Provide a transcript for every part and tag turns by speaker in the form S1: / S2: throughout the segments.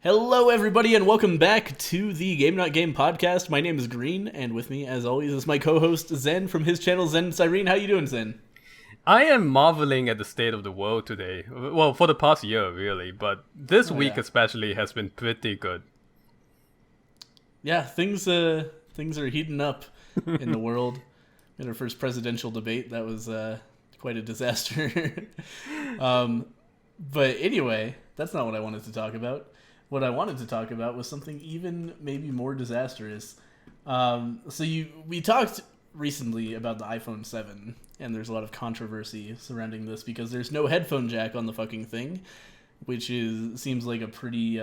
S1: Hello, everybody, and welcome back to the Game Not Game podcast. My name is Green, and with me, as always, is my co-host Zen from his channel Zen Cyrene. How you doing, Zen?
S2: I am marveling at the state of the world today. Well, for the past year, really, but this week especially has been pretty good.
S1: Yeah, things are heating up in the world. In our first presidential debate, that was quite a disaster. But anyway, that's not what I wanted to talk about. What I wanted to talk about was something even maybe more disastrous. We talked recently about the iPhone 7, and there's a lot of controversy surrounding this because there's no headphone jack on the fucking thing, which seems like a pretty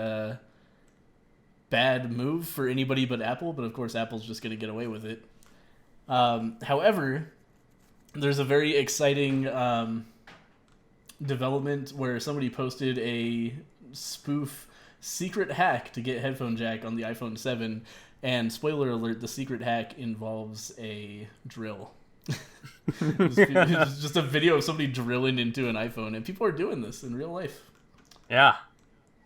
S1: bad move for anybody but Apple, but of course Apple's just going to get away with it. However, there's a very exciting development where somebody posted a spoof secret hack to get headphone jack on the iPhone 7, and spoiler alert, the secret hack involves a drill. It's just a video of somebody drilling into an iPhone, and people are doing this in real life.
S2: Yeah,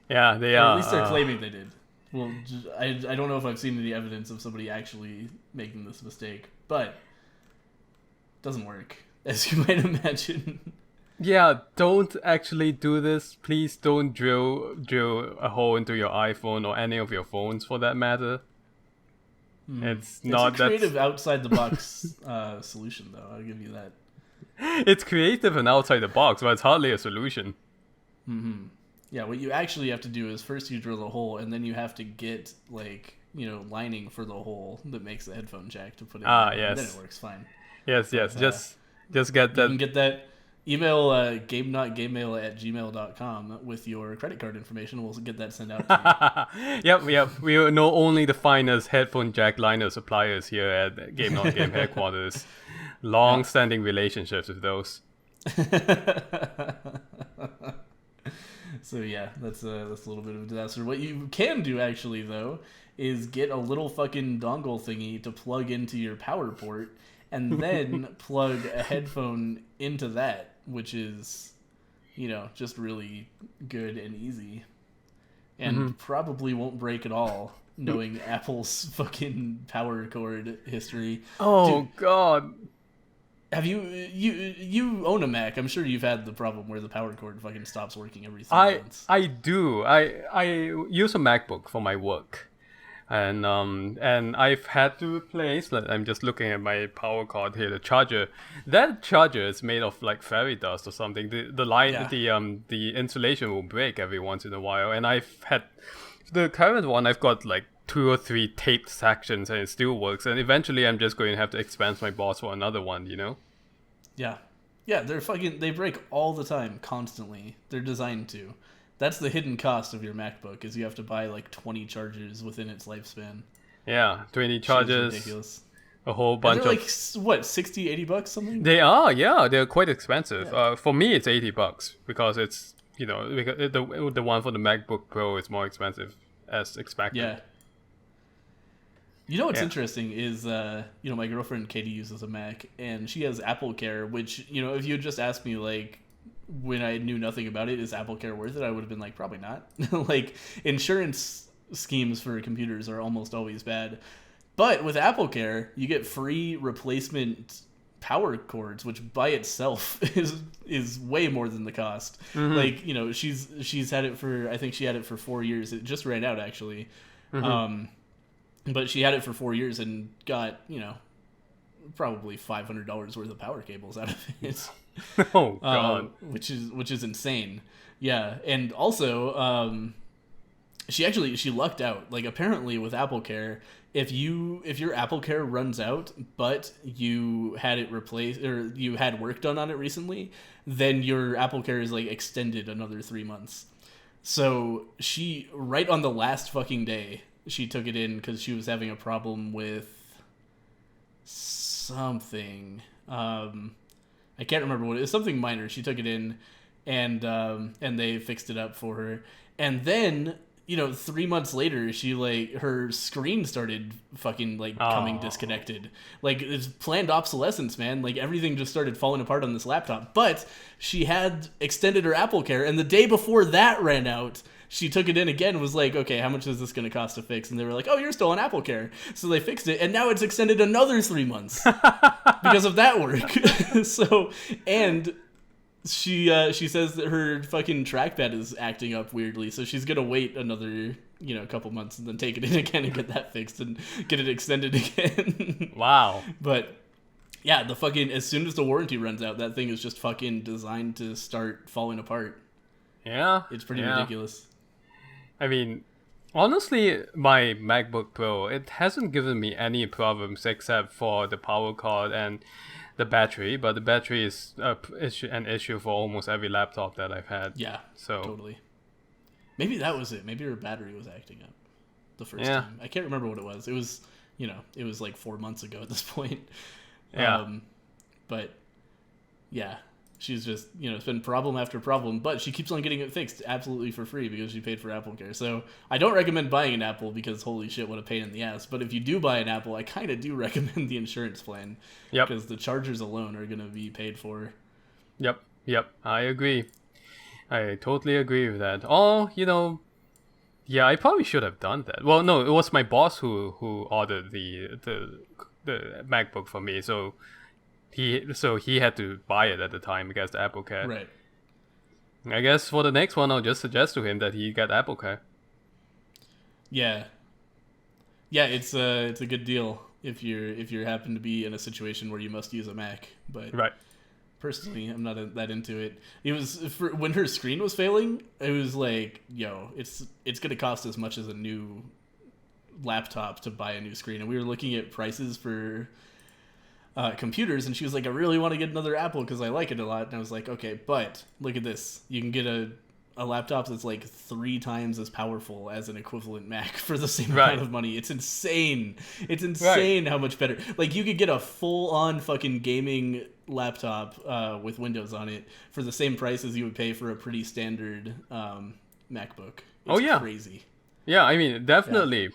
S2: they are.
S1: At least they're claiming they did. Well, I don't know if I've seen any evidence of somebody actually making this mistake, but it doesn't work, as you might imagine.
S2: Yeah, don't actually do this. Please don't drill a hole into your iPhone or any of your phones for that matter. It's a
S1: creative outside the box solution, though. I'll give you that.
S2: It's creative and outside the box, but it's hardly a solution.
S1: Mm-hmm. Yeah, what you actually have to do is first you drill a hole, and then you have to get lining for the hole that makes the headphone jack to put it in.
S2: Yes.
S1: And then it works fine.
S2: Yes. Just get that.
S1: You can get that. Email GameNotGameMail@gmail.com with your credit card information. We'll get that sent out to
S2: you. Yep. We know only the finest headphone jack liner suppliers here at Game Not Game headquarters. Long-standing relationships with those.
S1: So yeah, that's a little bit of a disaster. What you can do actually though is get a little fucking dongle thingy to plug into your power port, and then plug a headphone into that, which is, just really good and easy. And probably won't break at all, knowing Apple's fucking power cord history.
S2: Oh,
S1: dude,
S2: God.
S1: Have you own a Mac? I'm sure you've had the problem where the power cord fucking stops working every 3 months.
S2: I do. I use a MacBook for my work. And I've had to replace. I'm just looking at my power cord here. The charger, that charger is made of like fairy dust or something. The insulation will break every once in a while. And I've had the current one. I've got like 2 or 3 taped sections, and it still works. And eventually, I'm just going to have to expand my box for another one.
S1: Yeah. They break all the time, constantly. They're designed to. That's the hidden cost of your MacBook, is you have to buy like 20 chargers within its lifespan.
S2: Yeah, 20 chargers.
S1: Ridiculous.
S2: A whole bunch
S1: of... like, what, $60, $80 something?
S2: They are, yeah. They're quite expensive.
S1: Yeah.
S2: For me, it's $80 because it's, because the one for the MacBook Pro is more expensive as expected.
S1: Yeah. You know what's interesting is, my girlfriend Katie uses a Mac, and she has Apple Care, which, if you had just asked me, like, when I knew nothing about it, is Apple Care worth it? I would have been like, probably not. Like, insurance schemes for computers are almost always bad. But with Apple Care, you get free replacement power cords, which by itself is way more than the cost. Like, she's had it for, I think she had it for 4 years. It just ran out, actually. But she had it for 4 years and got, probably $500 worth of power cables out of it.
S2: Oh God,
S1: which is insane. Yeah, and also she lucked out. Like, apparently with Apple Care, if your Apple Care runs out, but you had it replaced or you had work done on it recently, then your Apple Care is like extended another 3 months. So she, right on the last fucking day, she took it in because she was having a problem with something. I can't remember what it was. Something minor. She took it in, and they fixed it up for her. And then 3 months later, she her screen started fucking coming disconnected. Like, it's planned obsolescence, man. Like, everything just started falling apart on this laptop. But she had extended her Apple Care, and the day before that ran out, she took it in again, was like, okay, how much is this going to cost to fix? And they were like, oh, you're still on AppleCare. So they fixed it, and now it's extended another 3 months because of that work. So, and she says that her fucking trackpad is acting up weirdly, so she's going to wait another, couple months and then take it in again and get that fixed and get it extended again.
S2: Wow.
S1: But yeah, the fucking, as soon as the warranty runs out, that thing is just fucking designed to start falling apart.
S2: Yeah.
S1: It's pretty ridiculous.
S2: I mean, honestly, my MacBook Pro, it hasn't given me any problems except for the power cord and the battery, but the battery is an issue for almost every laptop that I've had.
S1: Yeah,
S2: so
S1: totally. Maybe that was it. Maybe her battery was acting up the first time. I can't remember what it was. It was, it was like 4 months ago at this point.
S2: Yeah.
S1: But yeah, she's just, it's been problem after problem, but she keeps on getting it fixed absolutely for free because she paid for AppleCare. So I don't recommend buying an Apple because holy shit, what a pain in the ass. But if you do buy an Apple, I kind of do recommend the insurance plan.
S2: Yep.
S1: Because the chargers alone are going to be paid for.
S2: Yep. I agree. I totally agree with that. Oh, yeah, I probably should have done that. Well, no, it was my boss who ordered the MacBook for me, so he had to buy it at the time because the AppleCare.
S1: Right.
S2: I guess for the next one, I'll just suggest to him that he get AppleCare.
S1: Yeah. Yeah, it's a good deal if you happen to be in a situation where you must use a Mac, but
S2: right.
S1: Personally, I'm not that into it. It was when her screen was failing. It was like, it's gonna cost as much as a new laptop to buy a new screen. And we were looking at prices for computers, and she was like, I really want to get another Apple because I like it a lot. And I was like, okay, but look at this. You can get a laptop that's like 3 times as powerful as an equivalent Mac for the same amount of money. It's insane. It's insane how much better. Like, you could get a full-on fucking gaming laptop with Windows on it for the same price as you would pay for a pretty standard MacBook. It's crazy.
S2: Yeah, I mean, definitely.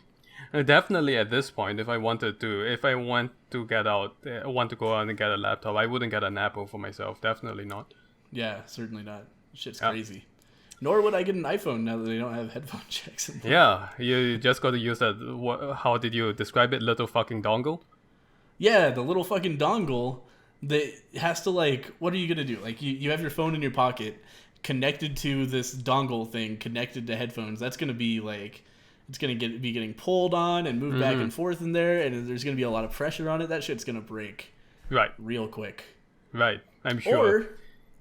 S2: Definitely at this point, if I want to go out and get a laptop, I wouldn't get an Apple for myself. Definitely not.
S1: Yeah, certainly not. Shit's crazy. Nor would I get an iPhone now that they don't have headphone jacks in them.
S2: Yeah, you just got to use that. How did you describe it? Little fucking dongle?
S1: Yeah, the little fucking dongle that has to, like, what are you going to do? Like, you have your phone in your pocket connected to this dongle thing, connected to headphones. That's going to be, like, it's going to be getting pulled on and moved back and forth in there, and there's going to be a lot of pressure on it. That shit's going to break real quick.
S2: Right, I'm sure.
S1: Or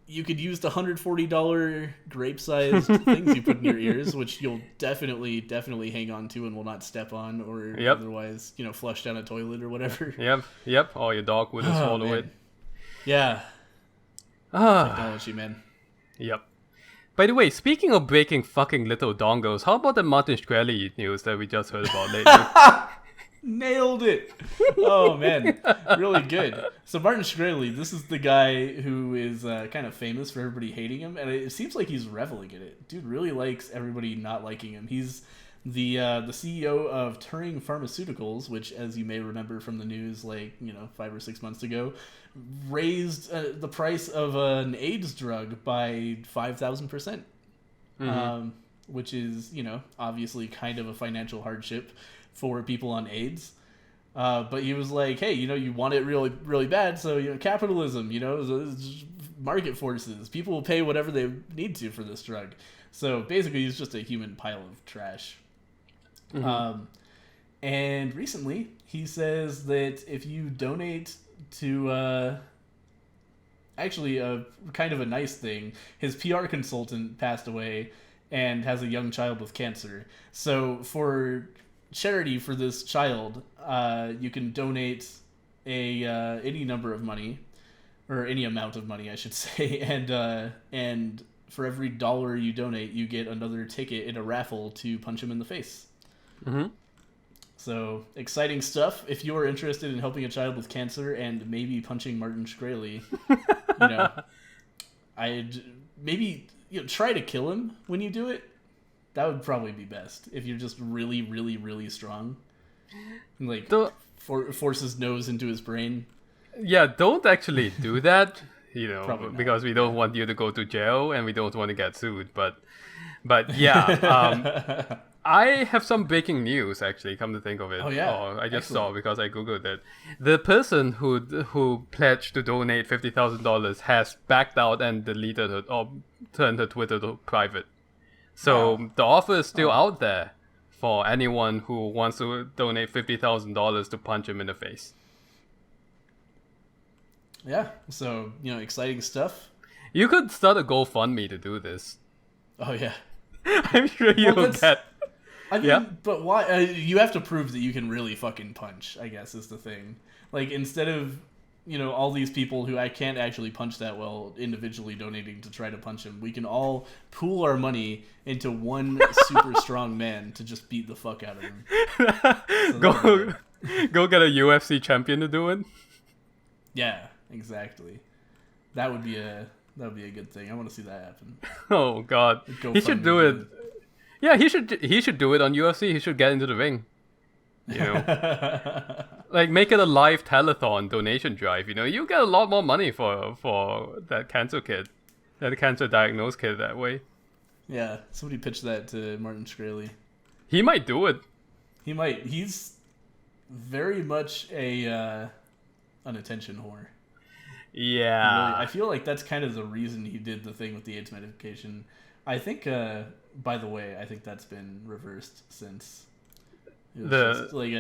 S1: you could use the $140 grape-sized things you put in your ears, which you'll definitely hang on to and will not step on or otherwise, flush down a toilet or whatever.
S2: Yep. Or your dog wouldn't swallow it.
S1: Yeah. Technology, man.
S2: Yep. By the way, speaking of breaking fucking little dongles, how about the Martin Shkreli news that we just heard about lately?
S1: Nailed it. Oh, man. Really good. So Martin Shkreli, this is the guy who is kind of famous for everybody hating him, and it seems like he's reveling in it. Dude really likes everybody not liking him. He's the CEO of Turing Pharmaceuticals, which, as you may remember from the news, 5 or 6 months ago, raised the price of an AIDS drug by 5,000%, which is, obviously kind of a financial hardship for people on AIDS. But he was like, hey, you want it really, really bad, so, capitalism, market forces. People will pay whatever they need to for this drug. So basically, he's just a human pile of trash. And recently, he says that if you donate to... actually, a kind of a nice thing, his PR consultant passed away and has a young child with cancer. So for charity for this child, you can donate any number of money, or any amount of money, I should say, and for every $1 you donate, you get another ticket in a raffle to punch him in the face. So exciting stuff. If you are interested in helping a child with cancer and maybe punching Martin Shkreli, I'd maybe try to kill him when you do it. That would probably be best if you're just really, really, really strong. And force his nose into his brain.
S2: Yeah, don't actually do that. Because we don't want you to go to jail and we don't want to get sued. But But yeah, I have some breaking news actually. Come to think of it,
S1: Oh yeah,
S2: I just
S1: excellent.
S2: saw because I googled it. The person who pledged to donate $50,000 has backed out and deleted it or turned her Twitter to private.
S1: Wow.
S2: So the offer is still
S1: Oh,
S2: out there for anyone who wants to donate $50,000 to punch him in the face.
S1: yeah. So exciting stuff.
S2: You could start a GoFundMe to do this.
S1: Oh yeah.
S2: I'm sure
S1: Well,
S2: you'll
S1: that's.
S2: get.
S1: I
S2: Yeah.
S1: mean, but why? You have to prove that you can really fucking punch. I guess is the thing. Like instead of all these people who I can't actually punch that well individually donating to try to punch him, we can all pool our money into one super strong man to just beat the fuck out of him. So that'd be
S2: go,
S1: good.
S2: go get a UFC champion to do it.
S1: Yeah, exactly. That would be a good thing. I want to see that happen.
S2: Oh God, he should
S1: GoFundMe
S2: do it.
S1: dude.
S2: Yeah, he should do it on UFC. He should get into the ring. You know, like make it a live telethon donation drive. You get a lot more money for that cancer kid, that cancer diagnosed kid that way.
S1: Yeah, somebody pitched that to Martin Shkreli.
S2: He might do it.
S1: He might. He's very much a an attention whore. Really, I
S2: Yeah.
S1: feel like that's kind of the reason he did the thing with the AIDS medication. I think, by the way, I think that's been reversed since it was just
S2: The
S1: like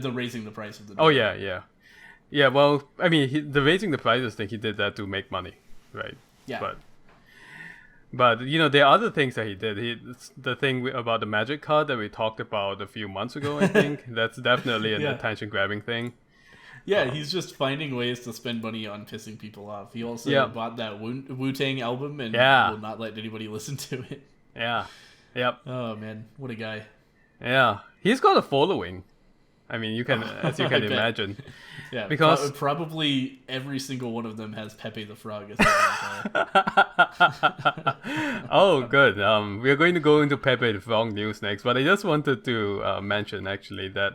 S1: the raising the price of the
S2: Oh
S1: drug.
S2: yeah. Well, I mean, the raising the prices thing, he did that to make money, right?
S1: Yeah.
S2: But there are other things that he did. The thing about the magic card that we talked about a few months ago. I think that's definitely an
S1: Yeah.
S2: attention grabbing thing.
S1: Yeah, he's just finding ways to spend money on pissing people off. He also
S2: Yeah.
S1: bought that Wu-Tang album and
S2: Yeah.
S1: will not let anybody listen to it.
S2: Yeah. Yep.
S1: Oh man, what a guy.
S2: Yeah. He's got a following. I mean, as you
S1: I
S2: can
S1: bet.
S2: imagine.
S1: Yeah,
S2: Because
S1: probably every single one of them has Pepe the Frog as their avatar.
S2: Oh, good. We're going to go into Pepe the Frog news next, but I just wanted to mention actually that,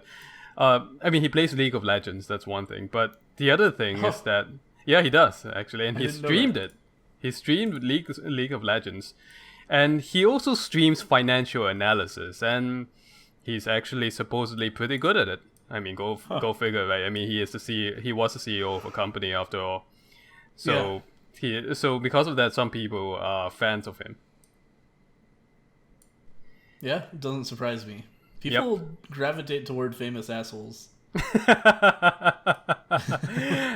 S2: I mean, he plays League of Legends. That's one thing, but the other thing is
S1: Oh.
S2: that he does actually, and
S1: I
S2: he
S1: didn't know
S2: streamed
S1: that.
S2: it. He streamed League of Legends, and he also streams financial analysis, and he's actually supposedly pretty good at it. I mean, go figure, right? I mean, he was the CEO of a company after all. So so because of that, some people are fans of him.
S1: Yeah, it doesn't surprise me. People gravitate toward famous assholes.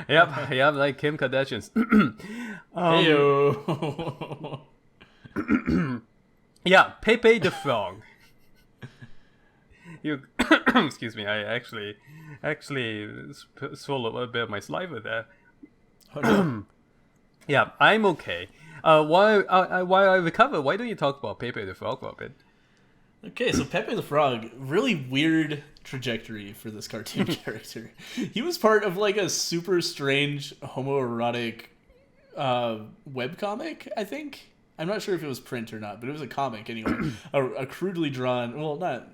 S2: Yep, like Kim Kardashian's.
S1: Heyo.
S2: Yeah, Pepe the Frog. You, excuse me. I actually swallowed a bit of my saliva there.
S1: Oh, no.
S2: Yeah, I'm okay. While I recover, why don't you talk about Pepe the Frog for a bit?
S1: Okay, so Pepe the Frog, really weird trajectory for this cartoon character. He was part of like a super strange homoerotic webcomic, I think. I'm not sure if it was print or not, but it was a comic anyway. a crudely drawn, well, not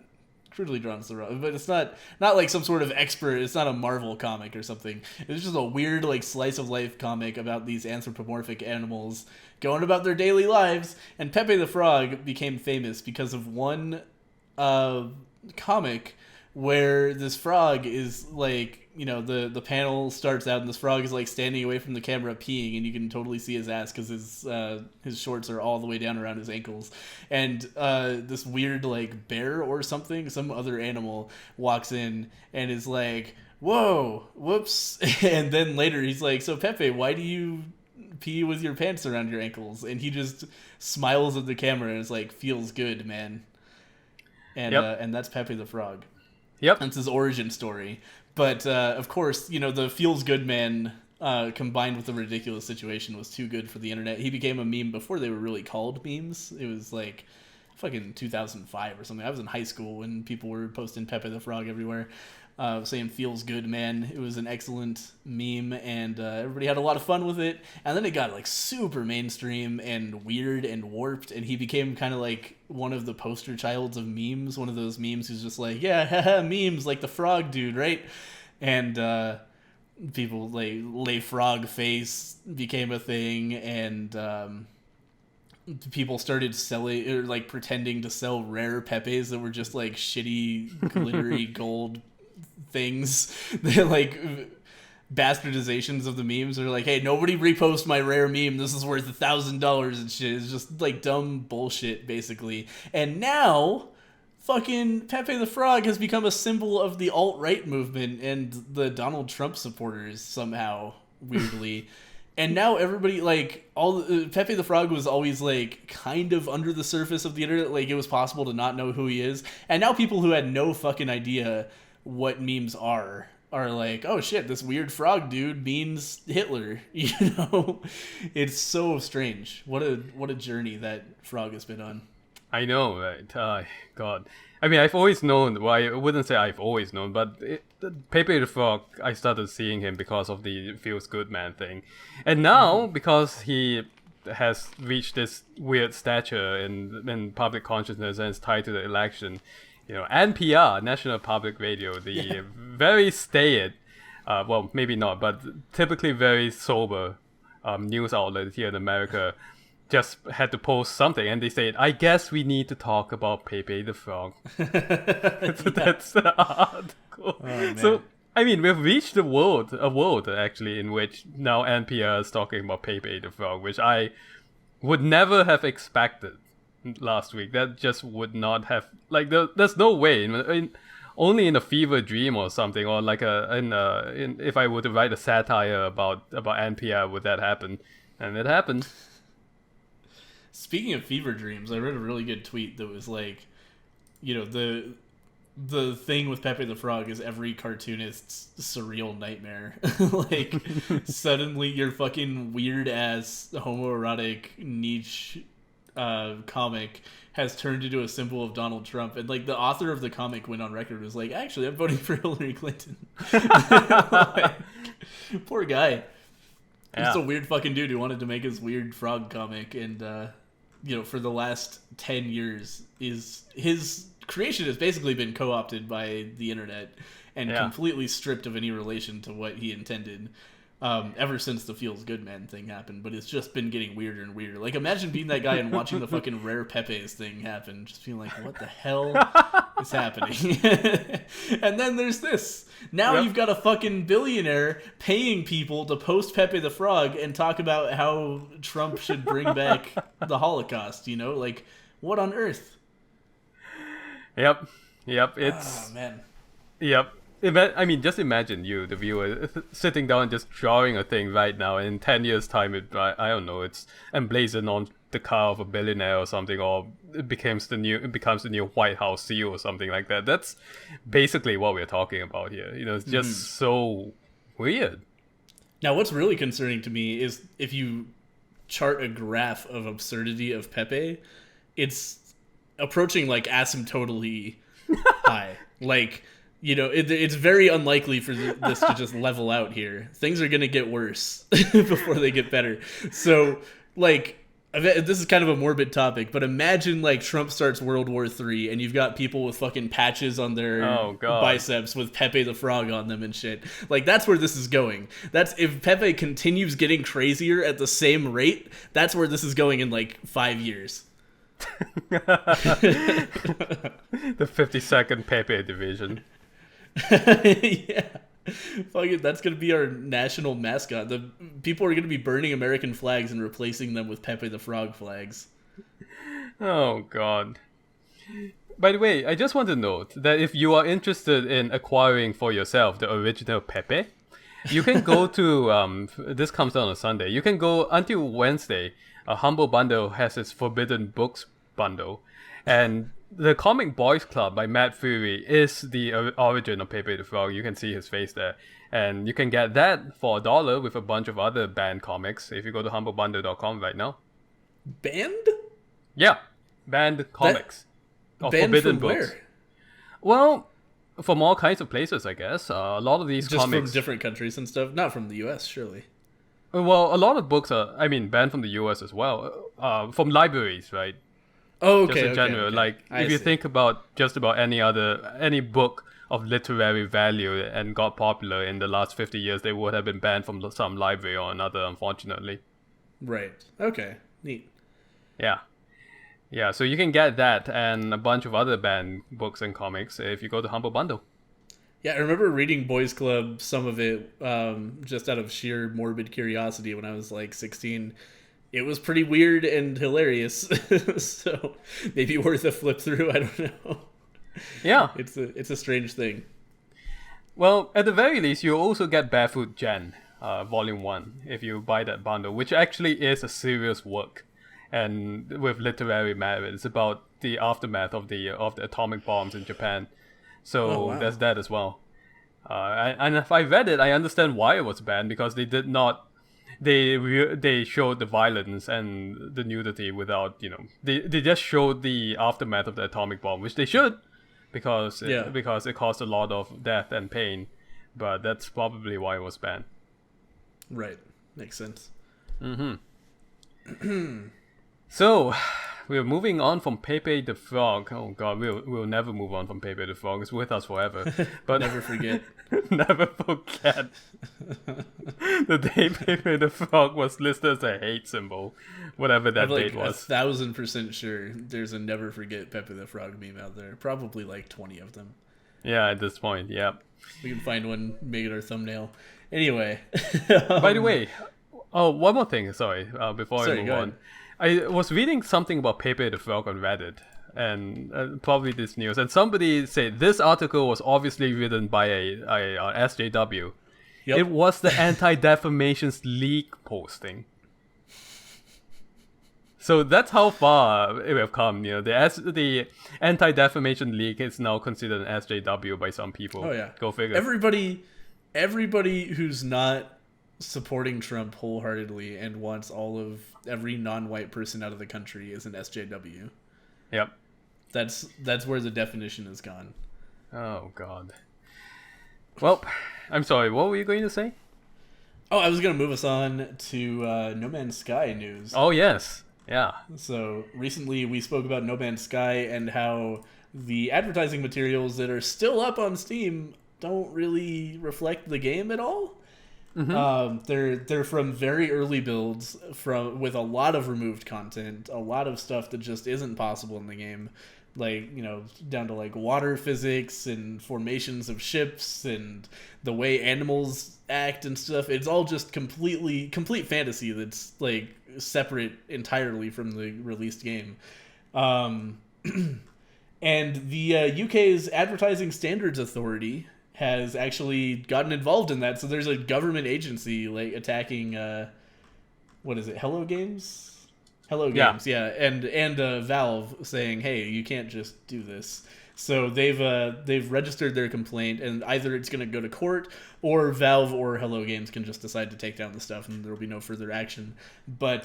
S1: crudely drawn is the wrong, but it's not like some sort of expert. It's not a Marvel comic or something. It was just a weird like slice of life comic about these anthropomorphic animals going about their daily lives. And Pepe the Frog became famous because of one comic where this frog is like, the panel starts out and this frog is like standing away from the camera peeing, and you can totally see his ass because his shorts are all the way down around his ankles. And this weird like bear or something, some other animal, walks in and is like, whoa, whoops. And then later he's like, so Pepe, why do you pee with your pants around your ankles? And he just smiles at the camera and is like, feels good, man. And
S2: Yep.
S1: And that's Pepe the Frog.
S2: Yep.
S1: That's his origin story. But of course, the feels good man combined with the ridiculous situation was too good for the internet. He became a meme before they were really called memes. It was like fucking 2005 or something. I was in high school when people were posting Pepe the Frog everywhere, saying feels good, man. It was an excellent meme, and everybody had a lot of fun with it. And then it got like super mainstream and weird and warped, and he became kind of like one of the poster childs of memes, one of those memes who's just like, yeah, haha, memes, like the frog dude, right? And people like lay frog face became a thing, and people started selling or like pretending to sell rare Pepes that were just like shitty glittery gold things. They're like bastardizations of the memes. They're like, hey, nobody repost my rare meme. This is worth $1,000 and shit. It's just like dumb bullshit, basically. And now, fucking Pepe the Frog has become a symbol of the alt-right movement and the Donald Trump supporters somehow, weirdly. And now everybody, like, Pepe the Frog was always, like, kind of under the surface of the internet. Like, it was possible to not know who he is. And now people who had no fucking idea what memes are like, oh shit, this weird frog dude means Hitler. You know? It's so strange. What a journey that frog has been on.
S2: I know, right? God. I mean, I've always known, well, I wouldn't say I've always known, but Pepe the Frog, I started seeing him because of the Feels Good Man thing. And now, because he has reached this weird stature in public consciousness and is tied to the election, you know, NPR, National Public Radio, the very staid, well, maybe not, but typically very sober news outlet here in America, just had to post something, and they said, I guess we need to talk about Pepe the Frog. That's the article.
S1: Oh,
S2: so, I mean, we've reached a world actually in which now NPR is talking about Pepe the Frog, which I would never have expected last week. That just would not have, like, there's no way. Only in a fever dream or something, or like if I were to write a satire about NPR, would that happen? And it happened.
S1: Speaking of fever dreams, I read a really good tweet that was like, you know, the thing with Pepe the Frog is every cartoonist's surreal nightmare. Like, suddenly your fucking weird ass homoerotic niche comic has turned into a symbol of Donald Trump, and like the author of the comic went on record was like, actually, I'm voting for Hillary Clinton. Like, poor guy. He's just a weird fucking dude who wanted to make his weird frog comic, and you know, for the last 10 years, his creation has basically been co-opted by the internet and completely stripped of any relation to what he intended. Ever since the Feels Good Man thing happened, but it's just been getting weirder and weirder. Like, imagine being that guy and watching the fucking rare Pepes thing happen, just being like, what the hell is happening? And then there's this. Now you've got a fucking billionaire paying people to post Pepe the Frog and talk about how Trump should bring back the Holocaust, you know? Like, what on earth?
S2: Yep. It's...
S1: Oh, man.
S2: Yep. I mean, just imagine you, the viewer, sitting down and just drawing a thing right now, and in 10 years' time, I don't know, it's emblazoned on the car of a billionaire or something, or it becomes the new White House seal or something like that. That's basically what we're talking about here. You know, it's just so weird.
S1: Now, what's really concerning to me is if you chart a graph of absurdity of Pepe, it's approaching like asymptotally high. Like, you know, it's very unlikely for this to just level out here. Things are going to get worse before they get better. So, like, this is kind of a morbid topic, but imagine, like, Trump starts World War III and you've got people with fucking patches on their biceps with Pepe the Frog on them and shit. Like, that's where this is going. If Pepe continues getting crazier at the same rate, that's where this is going in, like, 5 years.
S2: The 52nd Pepe division.
S1: Yeah, fuck it. That's gonna be our national mascot. The people are gonna be burning American flags and replacing them with Pepe the Frog flags.
S2: Oh God. By the way, I just want to note that if you are interested in acquiring for yourself the original Pepe, you can go to this comes out on Sunday. You can go until Wednesday. Humble Bundle has its Forbidden Books bundle, and the Comic Boys Club by Matt Fury is the origin of Pepe the Frog. You can see his face there. And you can get that for $1 with a bunch of other banned comics if you go to humblebundle.com right now.
S1: Banned?
S2: Yeah. Banned comics.
S1: Banned
S2: Forbidden
S1: from
S2: books.
S1: Where?
S2: Well, from all kinds of places, I guess. A lot of these
S1: just
S2: comics...
S1: from different countries and stuff? Not from the US, surely.
S2: Well, a lot of books are, banned from the US as well. From libraries, right?
S1: Oh, okay.
S2: Just in general,
S1: okay.
S2: like if you think about just about any book of literary value and got popular in the last 50 years, they would have been banned from some library or another, unfortunately.
S1: Right. Okay. Neat.
S2: Yeah. Yeah, so you can get that and a bunch of other banned books and comics if you go to Humble Bundle.
S1: Yeah, I remember reading Boys Club, some of it, just out of sheer morbid curiosity when I was like 16. It was pretty weird and hilarious, so maybe worth a flip through. I don't know.
S2: Yeah.
S1: It's a strange thing.
S2: Well, at the very least, you'll also get Barefoot Gen, Volume 1, if you buy that bundle, which actually is a serious work and with literary merit. It's about the aftermath of the atomic bombs in Japan. So
S1: Oh wow.
S2: there's that as well. And if I read it, I understand why it was banned because they did not. They showed the violence and the nudity without they just showed the aftermath of the atomic bomb, which they should
S1: Yeah.
S2: because it caused a lot of death and pain, but that's probably why it was banned.
S1: Right. Makes sense.
S2: So, we're moving on from Pepe the Frog. Oh god, we'll never move on from Pepe the Frog. It's with us forever. But
S1: Never forget.
S2: never forget the day Pepe the Frog was listed as a hate symbol, whatever that
S1: I'm like
S2: date was.
S1: 1,000% sure there's a never forget Pepe the Frog meme out there. Probably like 20 of them.
S2: Yeah, at this point, yeah.
S1: We can find one, make it our thumbnail. Anyway.
S2: By the way, oh, one more thing, sorry, before I move
S1: go
S2: on.
S1: ahead.
S2: I was reading something about Pepe the Frog on Reddit, and probably this news, and somebody said this article was obviously written by a SJW.
S1: Yep.
S2: It was the Anti-Defamation League posting. So that's how far we have come. The Anti-Defamation League is now considered an SJW by some people.
S1: Oh yeah.
S2: Go figure.
S1: Everybody who's not supporting Trump wholeheartedly and wants every non-white person out of the country is an SJW.
S2: Yep.
S1: That's where the definition has gone.
S2: Oh god. Well, I'm sorry. What were you going to say?
S1: Oh, I was gonna move us on to No Man's Sky news.
S2: Oh yes. Yeah.
S1: So recently we spoke about No Man's Sky and how the advertising materials that are still up on Steam don't really reflect the game at all. They're from very early builds with a lot of removed content, a lot of stuff that just isn't possible in the game, like down to like water physics and formations of ships and the way animals act and stuff. It's all just complete fantasy that's like separate entirely from the released game. And the UK's Advertising Standards Authority has actually gotten involved in that. So there's a government agency like attacking what is it? Hello Games, yeah, and Valve saying, "Hey, you can't just do this." So they've registered their complaint, and either it's going to go to court, or Valve or Hello Games can just decide to take down the stuff, and there will be no further action. But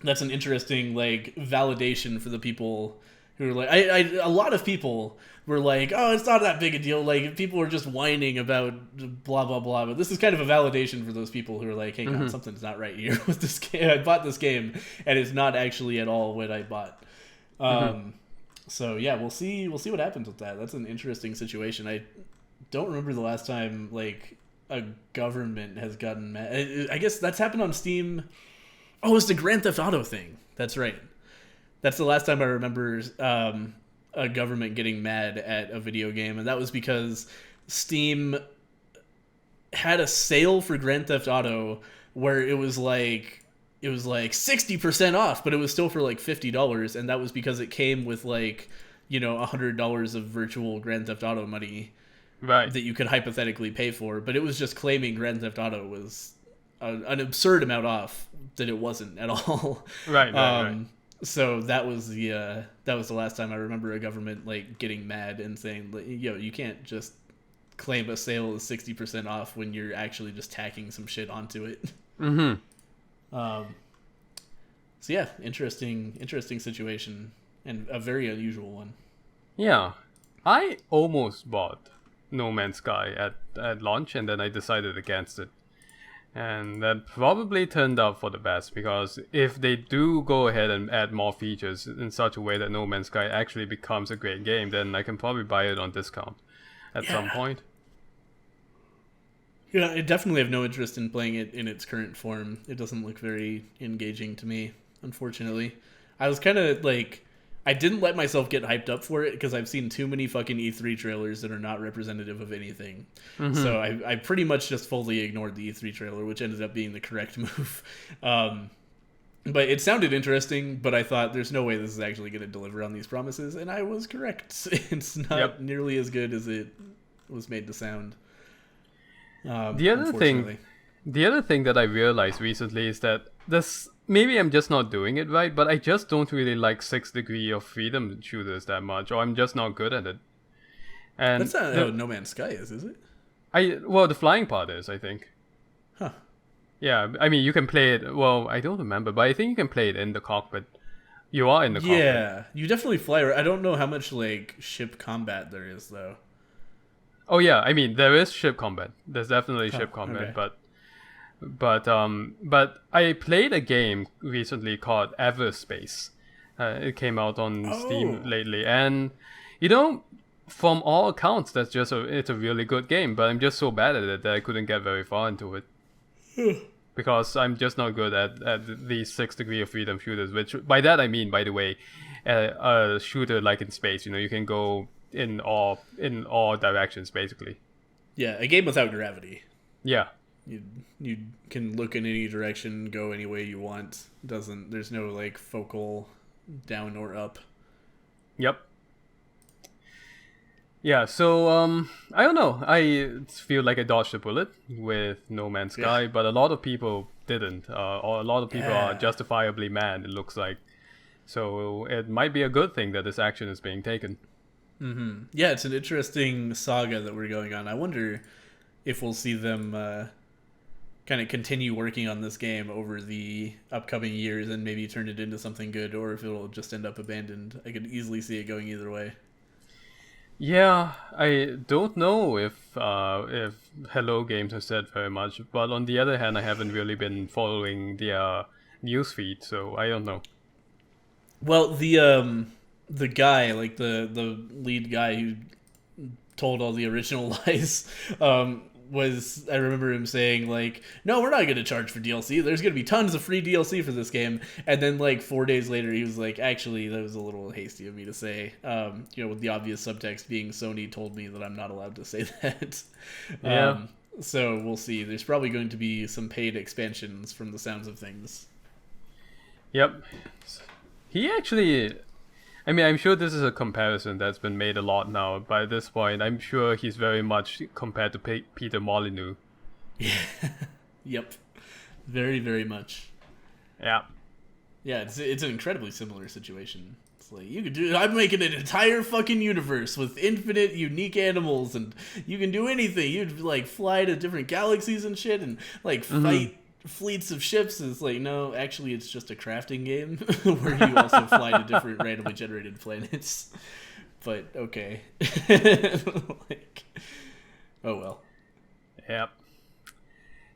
S1: that's an interesting like validation for the people who are like, a lot of people were like, oh, it's not that big a deal. Like, people were just whining about blah, blah, blah. But this is kind of a validation for those people who are like, hang on, something's not right here with this game. I bought this game, and it's not actually at all what I bought. So, yeah, we'll see what happens with that. That's an interesting situation. I don't remember the last time, like, a government has gotten mad. I guess that's happened on Steam. Oh, it's the Grand Theft Auto thing. That's right. That's the last time I remember a government getting mad at a video game, and that was because Steam had a sale for Grand Theft Auto where it was like 60% off, but it was still for like $50, and that was because it came with like $100 of virtual Grand Theft Auto money,
S2: right,
S1: that you could hypothetically pay for, but it was just claiming Grand Theft Auto was an absurd amount off that it wasn't at all.
S2: Right.
S1: So that was the last time I remember a government like getting mad and saying, "Yo, you can't just claim a sale is 60% off when you're actually just tacking some shit onto it." So yeah, interesting situation and a very unusual one.
S2: Yeah, I almost bought No Man's Sky at launch, and then I decided against it. And that probably turned out for the best, because if they do go ahead and add more features in such a way that No Man's Sky actually becomes a great game, then I can probably buy it on discount at some point. Yeah,
S1: I definitely have no interest in playing it in its current form. It doesn't look very engaging to me. unfortunately. I was kind of like, I didn't let myself get hyped up for it because I've seen too many fucking E3 trailers that are not representative of anything. So I pretty much just fully ignored the E3 trailer, which ended up being the correct move. But it sounded interesting, but I thought there's no way this is actually going to deliver on these promises, and I was correct. It's not nearly as good as it was made to sound.
S2: The other thing that I realized recently is that this, maybe I'm just not doing it right, but I just don't really like 6 Degree of Freedom shooters that much, or I'm just not good at it. And
S1: that's not how No Man's Sky is it?
S2: Well, the flying part is, I think.
S1: Huh.
S2: Yeah, I mean, you can play it, well, I don't remember, but I think you can play it in the cockpit. You are in the cockpit.
S1: Yeah, you definitely fly. I don't know how much, like, ship combat there is, though.
S2: Oh, yeah, I mean, there is ship combat. There's definitely ship combat,
S1: okay.
S2: but I played a game recently called Everspace. It came out on Steam lately, and, you know, from all accounts, it's a really good game, but I'm just so bad at it that I couldn't get very far into it. Because I'm just not good at these 6 Degree of Freedom shooters, which by that I mean, by the way, a shooter like in space. You know, you can go in all directions basically.
S1: Yeah, a game without gravity.
S2: Yeah.
S1: You can look in any direction, go any way you want. There's no like focal down or up.
S2: Yep. Yeah, so I don't know. I feel like I dodged a bullet with No Man's Sky, but a lot of people didn't, or a lot of people are justifiably mad. It looks like, so it might be a good thing that this action is being taken.
S1: Mm-hmm. Yeah, it's an interesting saga that we're going on. I wonder if we'll see them kind of continue working on this game over the upcoming years and maybe turn it into something good, or if it'll just end up abandoned. I could easily see it going either way.
S2: Yeah, I don't know if Hello Games has said very much, but on the other hand, I haven't really been following their newsfeed, so I don't know.
S1: Well, the guy, like the lead guy who told all the original lies, I remember him saying like, no, we're not going to charge for DLC. There's going to be tons of free DLC for this game. And then like 4 days later, he was like, actually, that was a little hasty of me to say, with the obvious subtext being Sony told me that I'm not allowed to say that.
S2: Yeah.
S1: So we'll see. There's probably going to be some paid expansions from the sounds of things.
S2: Yep. He actually, I mean, I'm sure this is a comparison that's been made a lot now. By this point, I'm sure he's very much compared to Peter Molyneux.
S1: Yeah. Yep. Very, very much.
S2: Yeah.
S1: Yeah, it's an incredibly similar situation. It's like, I'm making an entire fucking universe with infinite unique animals, and you can do anything. You'd like fly to different galaxies and shit, and like fight fleets of ships. And it's like, no, actually, it's just a crafting game where you also fly to different randomly generated planets. But okay, like, oh well.
S2: Yep.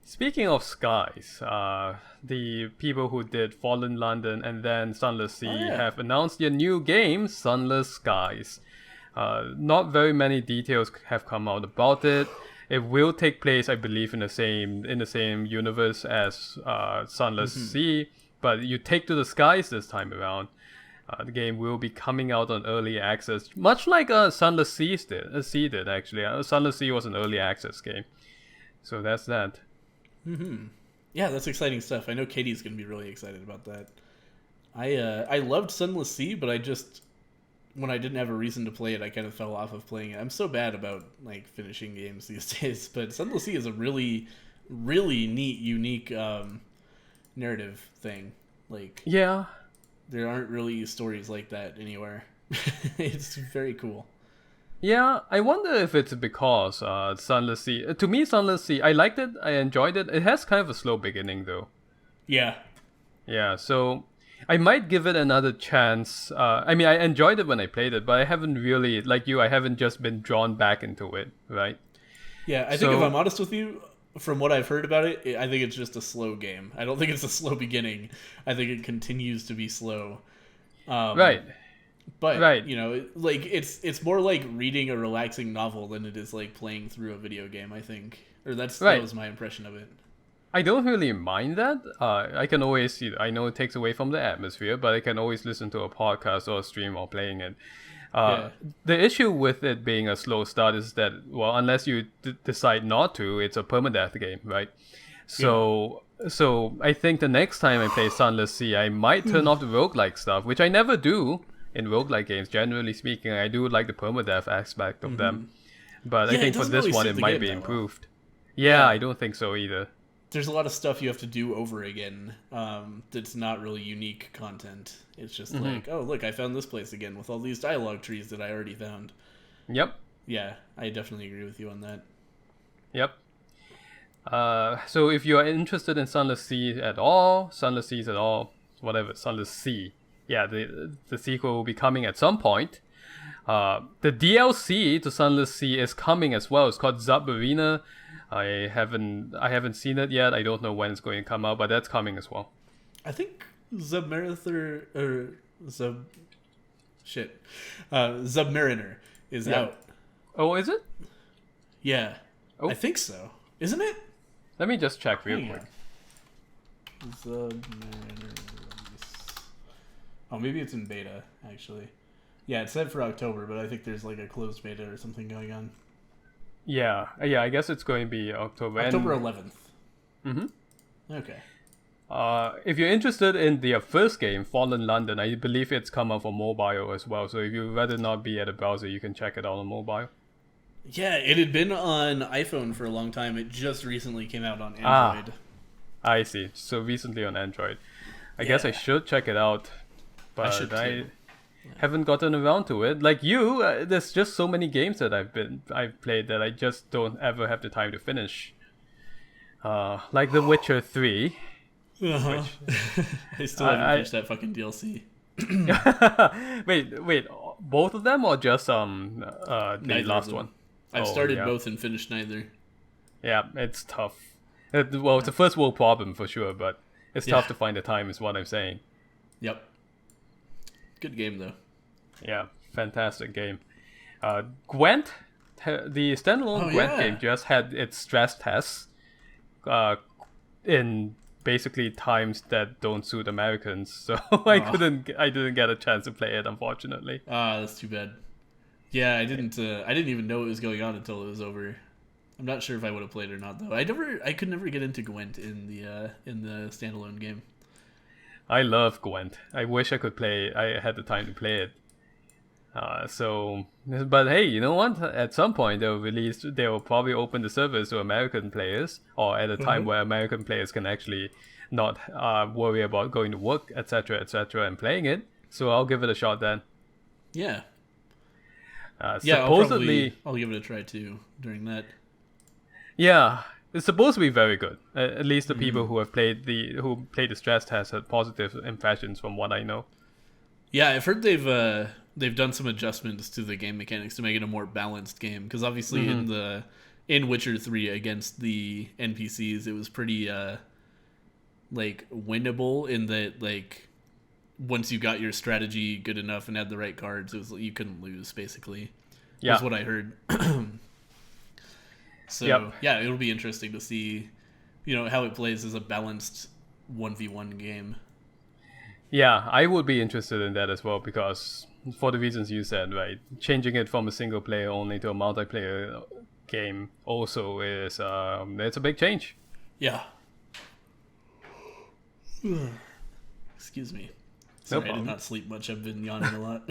S2: Speaking of skies, the people who did Fallen London and then Sunless Sea have announced their new game, Sunless Skies. Not very many details have come out about it. It will take place, I believe, in the same universe as Sunless Sea, but you take to the skies this time around. The game will be coming out on early access, much like Sunless Sea did actually. Sunless Sea was an early access game, so that's that.
S1: Yeah, that's exciting stuff. I know Katie's gonna be really excited about that. I loved Sunless Sea, but I just, when I didn't have a reason to play it, I kind of fell off of playing it. I'm so bad about like finishing games these days, but Sunless Sea is a really, really neat, unique narrative thing. Like,
S2: yeah,
S1: there aren't really stories like that anywhere. It's very cool.
S2: Yeah, I wonder if it's because Sunless Sea. To me, Sunless Sea, I liked it. I enjoyed it. It has kind of a slow beginning, though.
S1: Yeah.
S2: Yeah, so I might give it another chance. I mean, I enjoyed it when I played it, but I haven't really, like you, I haven't just been drawn back into it, right?
S1: Yeah, I think if I'm honest with you, from what I've heard about it, I think it's just a slow game. I don't think it's a slow beginning. I think it continues to be slow.
S2: Right.
S1: But,
S2: right.
S1: like, it's more like reading a relaxing novel than it is like playing through a video game, I think. Or that was my impression of it.
S2: I don't really mind that. I can always, I know it takes away from the atmosphere, but I can always listen to a podcast or a stream while playing it.
S1: Yeah.
S2: The issue with it being a slow start is that, well, unless you decide not to, it's a permadeath game, right? So I think the next time I play Sunless Sea, I might turn off the roguelike stuff, which I never do in roguelike games. Generally speaking, I do like the permadeath aspect of them. But I
S1: Yeah, it
S2: think for
S1: doesn't
S2: this
S1: really
S2: one,
S1: suit
S2: it
S1: the
S2: might
S1: game
S2: be
S1: that well.
S2: improved. Yeah, I don't think so either.
S1: There's a lot of stuff you have to do over again that's not really unique content. It's just like, oh, look, I found this place again with all these dialogue trees that I already found.
S2: Yep.
S1: Yeah, I definitely agree with you on that.
S2: Yep. So if you are interested in Sunless Seas at all, whatever, Sunless Sea, yeah, the sequel will be coming at some point. The DLC to Sunless Sea is coming as well. It's called Submarina. I haven't seen it yet. I don't know when it's going to come out, but that's coming as well.
S1: I think Submariner Submariner is out.
S2: Oh, is it?
S1: Yeah.
S2: Oh.
S1: I think so. Isn't it?
S2: Let me just check real quick.
S1: Submariner. Oh, maybe it's in beta, actually. Yeah, it's set for October, but I think there's like a closed beta or something going on.
S2: Yeah, I guess it's going to be October.
S1: October 11th.
S2: Mm-hmm.
S1: Okay.
S2: If you're interested in the first game, Fallen London, I believe it's come out for mobile as well. So if you'd rather not be at a browser, you can check it out on mobile.
S1: Yeah, it had been on iPhone for a long time. It just recently came out on Android.
S2: I see. So recently on Android. I guess I should check it out. But
S1: I should too.
S2: haven't gotten around to it. Like you, there's just so many games that I've played that I just don't ever have the time to finish. Like The Witcher 3.
S1: Uh-huh. I still haven't finished that fucking DLC.
S2: wait, both of them or just the
S1: Neither
S2: last
S1: of them.
S2: one?
S1: I've started both and finished neither.
S2: Yeah, it's tough. Well, it's a first world problem for sure, but it's tough to find the time, is what I'm saying.
S1: Yep. Good game though.
S2: Yeah, fantastic game. Gwent, the standalone Gwent game just had its stress tests in basically times that don't suit Americans, so I didn't get a chance to play it, unfortunately.
S1: That's too bad. Yeah, I didn't even know it was going on until it was over. I'm not sure if I would have played it or not though. I could never get into Gwent in the standalone game.
S2: I love Gwent. I wish I had the time to play it. But hey, you know what? At some point they will probably open the servers to American players, or at a time where American players can actually not worry about going to work, etc., and playing it. So I'll give it a shot then.
S1: Yeah.
S2: Supposedly,
S1: I'll give it a try too during that.
S2: Yeah, it's supposed to be very good. At least the people who played the stress test had positive impressions, from what I know.
S1: Yeah, I've heard they've done some adjustments to the game mechanics to make it a more balanced game. Because obviously in Witcher 3 against the NPCs, it was pretty winnable in that once you got your strategy good enough and had the right cards, it was you couldn't lose basically. Yeah, that's what I heard. So yeah, it'll be interesting to see, how it plays as a balanced 1v1 game.
S2: Yeah, I would be interested in that as well, because for the reasons you said, right? Changing it from a single player only to a multiplayer game also is it's a big change.
S1: Yeah. Excuse me. Sorry, I did not sleep much. I've been yawning a lot.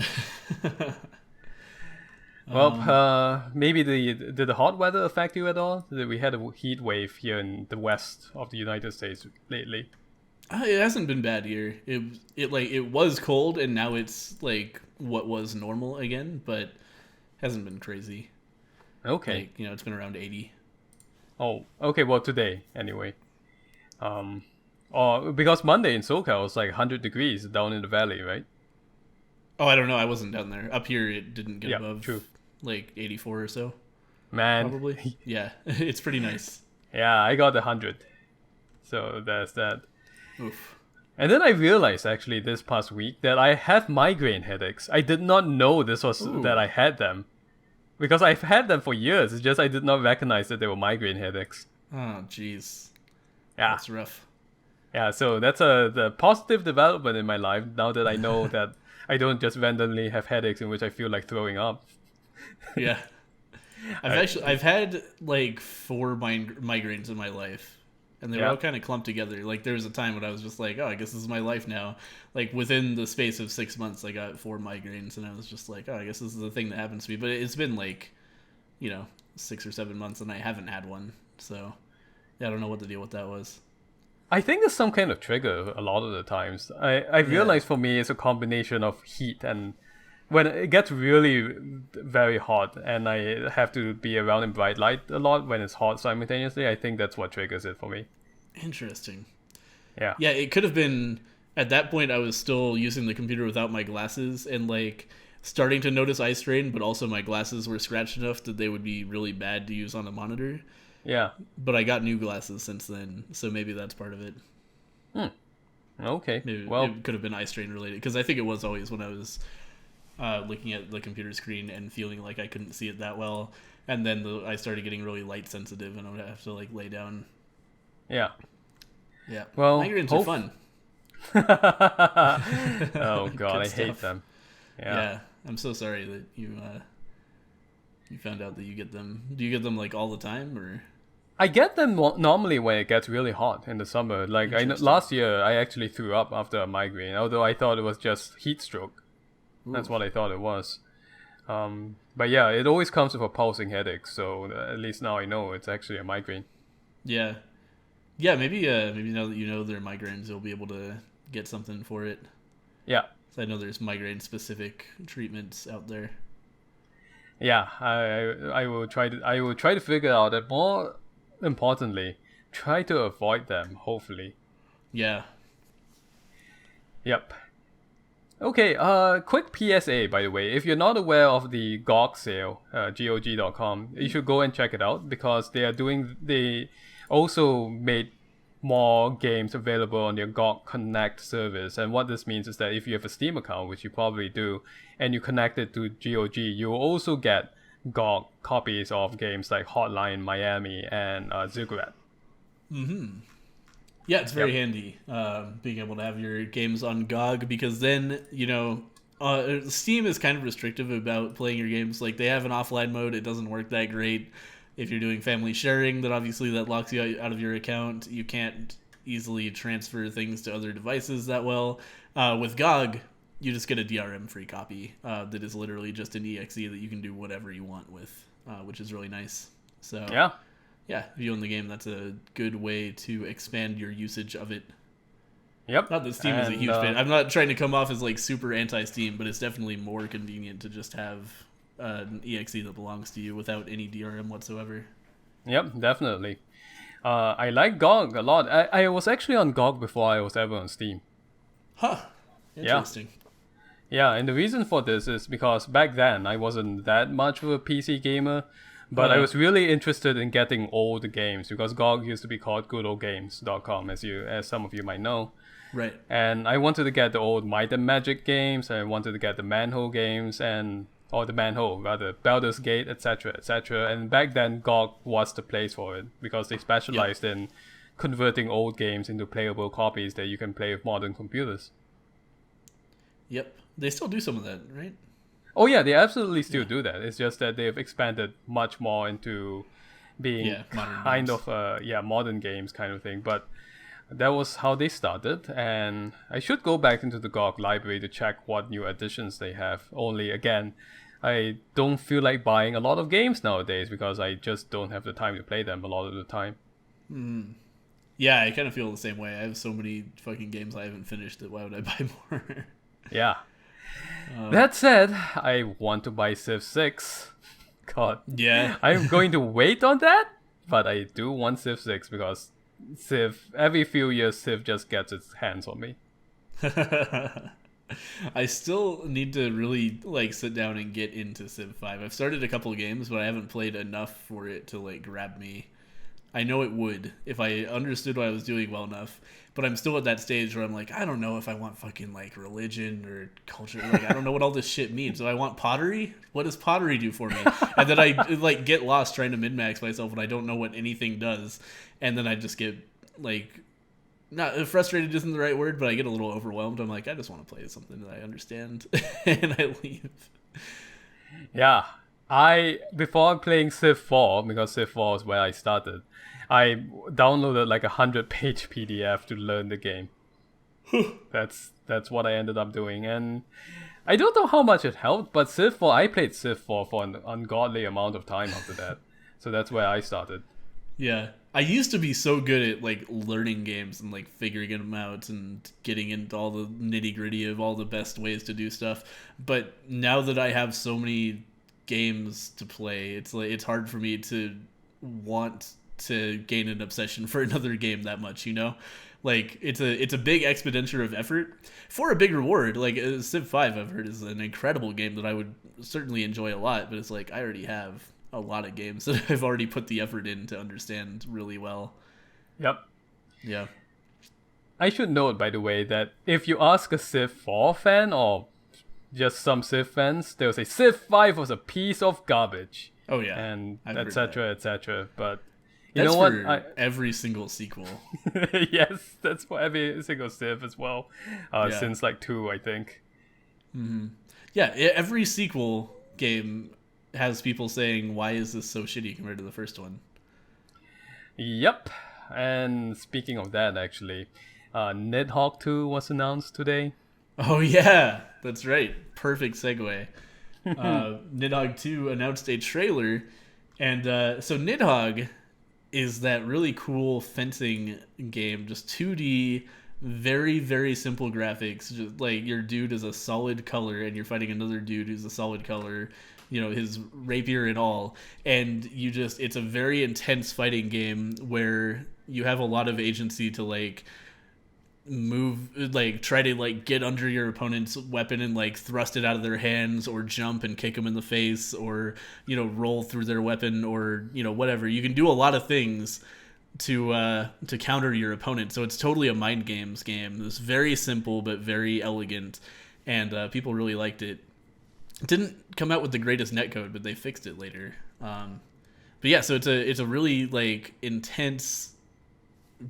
S2: Well, maybe did the hot weather affect you at all? We had a heat wave here in the west of the United States lately.
S1: It hasn't been bad here. It was cold, and now it's what was normal again, but hasn't been crazy.
S2: Okay.
S1: It's been around 80.
S2: Oh, okay. Well, today anyway. Because Monday in SoCal was 100 degrees down in the valley, right?
S1: Oh, I don't know. I wasn't down there. Up here, it didn't get above
S2: true.
S1: 84 or so.
S2: Man,
S1: probably. Yeah, it's pretty nice.
S2: Yeah, I got 100. So there's that.
S1: Oof.
S2: And then I realized actually this past week that I have migraine headaches. I did not know that I had them, because I've had them for years. It's just I did not recognize that they were migraine headaches.
S1: Oh, jeez.
S2: Yeah.
S1: That's rough.
S2: Yeah, so that's the positive development in my life now that I know that I don't just randomly have headaches in which I feel like throwing up.
S1: Yeah.
S2: I,
S1: I've had like four migraines in my life, and they were
S2: yeah,
S1: all kind of clumped together. Like there was a time when I was just like, oh, I guess this is my life now. Like within the space of 6 months, I got four migraines, and I was just like, oh, I guess this is the thing that happens to me. But it's been like, 6 or 7 months, and I haven't had one. So yeah, I don't know what the deal with that was.
S2: I think there's some kind of trigger a lot of the times. I
S1: Yeah.
S2: realize for me it's a combination of heat and when it gets really very hot and I have to be around in bright light a lot when it's hot simultaneously, I think that's what triggers it for me.
S1: Interesting.
S2: Yeah.
S1: Yeah, it could have been at that point I was still using the computer without my glasses and like starting to notice eye strain, but also my glasses were scratched enough that they would be really bad to use on a monitor.
S2: Yeah.
S1: But I got new glasses since then, so maybe that's part of it.
S2: Okay.
S1: Maybe
S2: Well,
S1: it could have been eye strain related because I think it was always when I was looking at the computer screen and feeling like I couldn't see it that well, and then I started getting really light sensitive and I would have to like lay down.
S2: yeah.
S1: Yeah,
S2: Well,
S1: migraines are fun.
S2: Oh god,
S1: Good
S2: I hate
S1: stuff.
S2: them. Yeah.
S1: Yeah, I'm so sorry that you found out that you get them. Do you get them like all the time or?
S2: I get them normally when it gets really hot in the summer. Like last year, I actually threw up after a migraine, although I thought it was just heat stroke. That's
S1: Ooh.
S2: what I thought it was. But yeah, it always comes with a pulsing headache, so at least now I know it's actually a migraine.
S1: Yeah, yeah. Maybe now that you know they're migraines, you'll be able to get something for it.
S2: Yeah,
S1: So I know there's migraine specific treatments out there.
S2: yeah. I will try to figure out it. More importantly, try to avoid them. Hopefully.
S1: Yeah.
S2: Yep. Okay, quick PSA, by the way. If you're not aware of the GOG sale, GOG.com, you should go and check it out because they also made more games available on their GOG Connect service. And what this means is that if you have a Steam account, which you probably do, and you connect it to GOG, you will also get GOG copies of games like Hotline Miami and Ziggurat.
S1: Yeah, it's very handy being able to have your games on GOG because then, Steam is kind of restrictive about playing your games. Like, they have an offline mode. It doesn't work that great. If you're doing family sharing, then obviously that locks you out of your account. You can't easily transfer things to other devices that well. With GOG, you just get a DRM-free copy that is literally just an exe that you can do whatever you want with, which is really nice. So yeah, if you own the game, that's a good way to expand your usage of it.
S2: Yep.
S1: Not that Steam is a huge fan. I'm not trying to come off as like super anti-Steam, but it's definitely more convenient to just have an exe that belongs to you without any DRM whatsoever.
S2: Yep, definitely. I like GOG a lot. I was actually on GOG before I was ever on Steam.
S1: Huh. Interesting.
S2: Yeah, and the reason for this is because back then I wasn't that much of a PC gamer, but I was really interested in getting old games because GOG used to be called goodoldgames.com, as some of you might know.
S1: Right.
S2: And I wanted to get the old Might and Magic games, I wanted to get the Manhole games, or the Manhole, rather, Baldur's Gate, etc., etc. And back then, GOG was the place for it because they specialized in converting old games into playable copies that you can play with modern computers.
S1: Yep. They still do some of that, right?
S2: Oh yeah, they absolutely still do that. It's just that they've expanded much more into being modern games kind of thing. But that was how they started, and I should go back into the GOG library to check what new additions they have. Only again, I don't feel like buying a lot of games nowadays because I just don't have the time to play them a lot of the time.
S1: Yeah, I kind of feel the same way. I have so many fucking games I haven't finished that why would I buy more?
S2: Yeah. That said, I want to buy Civ 6. God.
S1: Yeah.
S2: I'm going to wait on that, but I do want Civ 6 because every few years, Civ just gets its hands on me.
S1: I still need to really sit down and get into Civ 5. I've started a couple of games, but I haven't played enough for it to grab me. I know it would if I understood what I was doing well enough, but I'm still at that stage where I'm like, I don't know if I want fucking religion or culture. I don't know what all this shit means. Do I want pottery? What does pottery do for me? And then I get lost trying to min-max myself and I don't know what anything does. And then I just get like, not frustrated isn't the right word, but I get a little overwhelmed. I'm like, I just want to play something that I understand, and I leave.
S2: Yeah, before playing Civ 4, because Civ 4 is where I started, I downloaded like 100-page PDF to learn the game. That's what I ended up doing, and I don't know how much it helped, but Civ 4, I played Civ 4 for an ungodly amount of time after that. So that's where I started.
S1: Yeah. I used to be so good at like learning games and like figuring them out and getting into all the nitty-gritty of all the best ways to do stuff. But now that I have so many games to play, it's like it's hard for me to want to gain an obsession for another game that much, you know? Like it's a big expenditure of effort for a big reward. Like Civ 5 I've heard is an incredible game that I would certainly enjoy a lot, but it's like I already have a lot of games that I've already put the effort in to understand really well.
S2: Yep.
S1: Yeah.
S2: I should note, by the way, that if you ask a Civ 4 fan or just some Civ fans, they'll say Civ 5 was a piece of garbage.
S1: Oh yeah.
S2: And
S1: I've heard
S2: etc. etc. But you
S1: That's
S2: know what?
S1: for every single sequel.
S2: Yes, that's for every single Civ as well.
S1: Yeah.
S2: Since like 2, I think.
S1: Yeah, every sequel game has people saying, why is this so shitty compared to the first one?
S2: Yep. And speaking of that, actually, Nidhogg 2 was announced today.
S1: Oh yeah, that's right. Perfect segue. Nidhogg 2 announced a trailer, and so Nidhogg is that really cool fencing game, just 2D, very, very simple graphics. Just like your dude is a solid color and you're fighting another dude who's a solid color, you know, his rapier and all. And it's a very intense fighting game where you have a lot of agency to like move, like try to like get under your opponent's weapon and like thrust it out of their hands, or jump and kick them in the face, or, you know, roll through their weapon, or, you know, whatever. You can do a lot of things to counter your opponent. So it's totally a mind games game. It's very simple but very elegant, and people really liked it. It didn't come out with the greatest netcode, but they fixed it later. But yeah, so it's a really like intense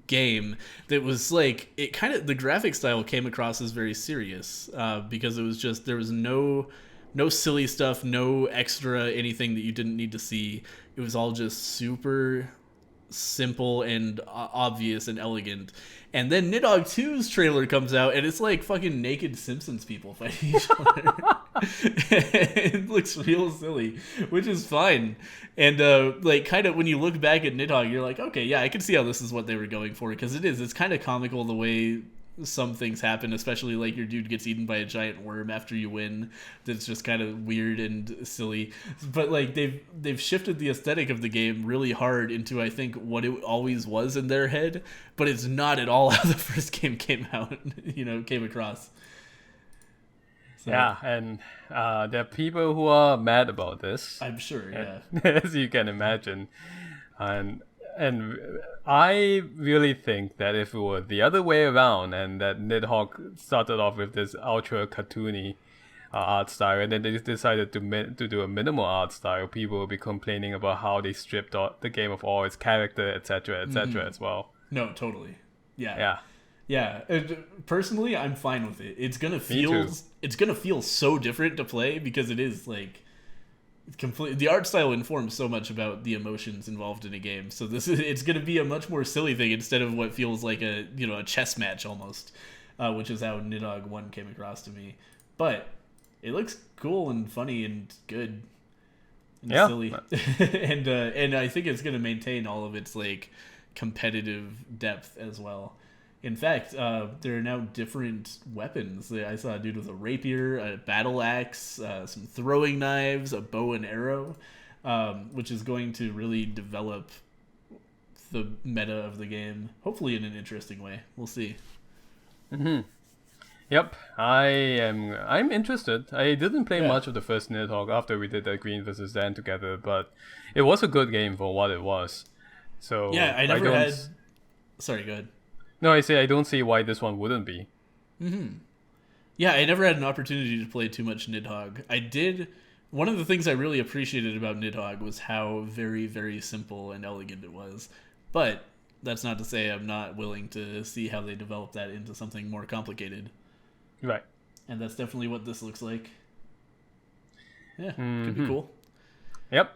S1: game that was like, it kind of, the graphic style came across as very serious, because it was just, there was no silly stuff, no extra anything that you didn't need to see. It was all just super simple and obvious and elegant. And then Nidhogg 2's trailer comes out, and it's like fucking naked Simpsons people fighting each other. It looks real silly, which is fine. And like, kind of when you look back at Nidhogg, you're like, okay, yeah, I can see how this is what they were going for, because it's kind of comical the way some things happen, especially like your dude gets eaten by a giant worm after you win. That's just kind of weird and silly. But like they've shifted the aesthetic of the game really hard into, I think, what it always was in their head, but it's not at all how the first game came out, you know, came across. So,
S2: yeah, and there are people who are mad about this.
S1: I'm sure, yeah.
S2: As you can imagine. And I really think that if it were the other way around, and that Nidhogg started off with this ultra cartoony art style, and then they decided to do a minimal art style, people will be complaining about how they stripped the game of all its character, etc., etc. as well.
S1: No, totally. Yeah.
S2: Yeah.
S1: Yeah, personally, I'm fine with it. It's gonna feel so different to play, because it is like the art style informs so much about the emotions involved in a game. So it's gonna be a much more silly thing instead of what feels like a chess match almost, which is how Nidhogg 1 came across to me. But it looks cool and funny and good and silly, and I think it's gonna maintain all of its like competitive depth as well. In fact, there are now different weapons. I saw a dude with a rapier, a battle axe, some throwing knives, a bow and arrow, which is going to really develop the meta of the game, hopefully in an interesting way. We'll see.
S2: Mm-hmm. Yep, I'm interested. I didn't play much of the first Nidhogg after we did that Green vs. Dan together, but it was a good game for what it was. So
S1: yeah, I never had... Sorry, go ahead.
S2: No, I don't see why this one wouldn't be.
S1: Mm-hmm. Yeah, I never had an opportunity to play too much Nidhogg. I did... One of the things I really appreciated about Nidhogg was how very, very simple and elegant it was. But that's not to say I'm not willing to see how they develop that into something more complicated.
S2: Right.
S1: And that's definitely what this looks like. Yeah,
S2: Mm-hmm.
S1: could be cool.
S2: Yep.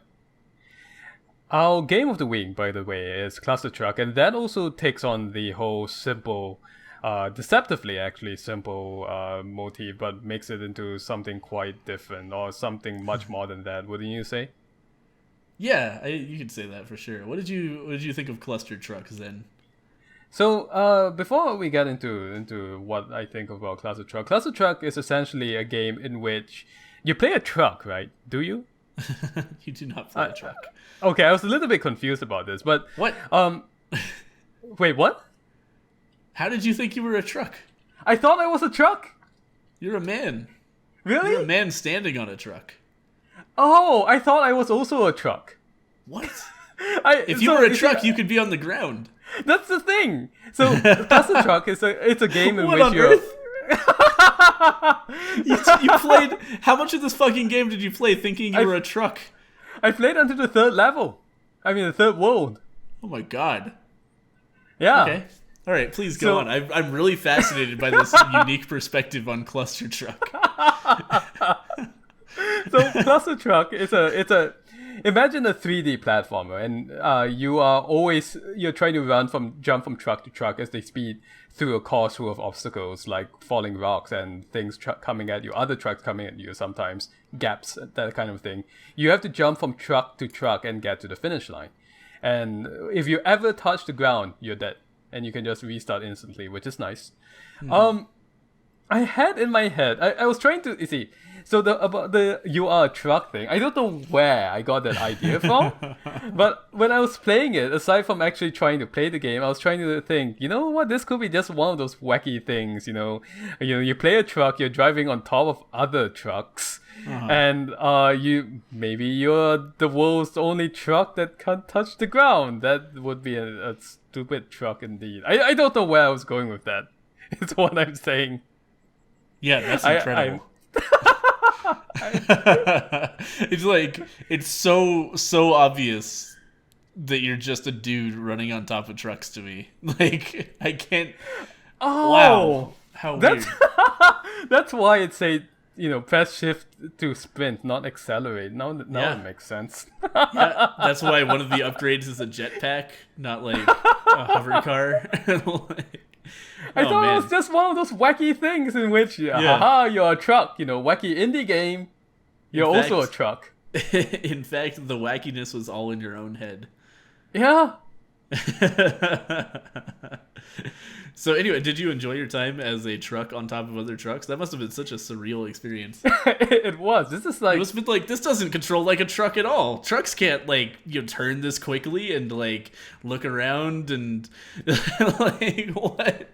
S2: Our game of the week, by the way, is ClusterTruck, and that also takes on the whole simple, deceptively actually simple motif, but makes it into something quite different, or something much more than that, wouldn't you say?
S1: Yeah, you could say that for sure. What did you think of ClusterTruck then?
S2: So, before we get into what I think about ClusterTruck, ClusterTruck is essentially a game in which you play a truck, right? Do you?
S1: You do not play a truck.
S2: Okay, I was a little bit confused about this, but
S1: What?
S2: Wait, what?
S1: How did you think you were a truck?
S2: I thought I was a truck.
S1: You're a man.
S2: Really?
S1: You're a man standing on a truck.
S2: Oh, I thought I was also a truck.
S1: What? If you were a truck, you could be on the ground.
S2: That's the thing. So, ClusterTruck it's a game in
S1: What
S2: which
S1: on
S2: you're.
S1: earth? You played. How much of this fucking game did you play thinking you were a truck?
S2: I played until the third level. I mean, the third world.
S1: Oh my god.
S2: Yeah.
S1: Okay. All right, please go on. I'm really fascinated by this unique perspective on ClusterTruck.
S2: So ClusterTruck it's a imagine a 3D platformer, and you're trying to jump from truck to truck as they speed through a course full of obstacles like falling rocks and things coming at you, other trucks coming at you sometimes, gaps, that kind of thing. You have to jump from truck to truck and get to the finish line. And if you ever touch the ground, you're dead, and you can just restart instantly, which is nice. I had in my head, I was trying to, you see, so about the you are a truck thing, I don't know where I got that idea from, but when I was playing it, aside from actually trying to play the game, I was trying to think, you know what, this could be just one of those wacky things, you play a truck, you're driving on top of other trucks, and you're the world's only truck that can't touch the ground. That would be a stupid truck indeed. I don't know where I was going with that. It's what I'm saying.
S1: Yeah, that's incredible. It's like, it's so obvious that you're just a dude running on top of trucks to me. Like, I can't.
S2: Oh,
S1: wow, how weird.
S2: That's why it say, press shift to sprint, not accelerate. Now it makes sense.
S1: Yeah, that's why one of the upgrades is a jetpack, not like a hover car.
S2: I thought it was just one of those wacky things in which, you're a truck, wacky indie game. You're also a truck.
S1: In fact, the wackiness was all in your own head.
S2: Yeah.
S1: So anyway, did you enjoy your time as a truck on top of other trucks? That must have been such a surreal experience.
S2: It was. This is like...
S1: It must have been like, this doesn't control like a truck at all. Trucks can't, turn this quickly and, look around and, what?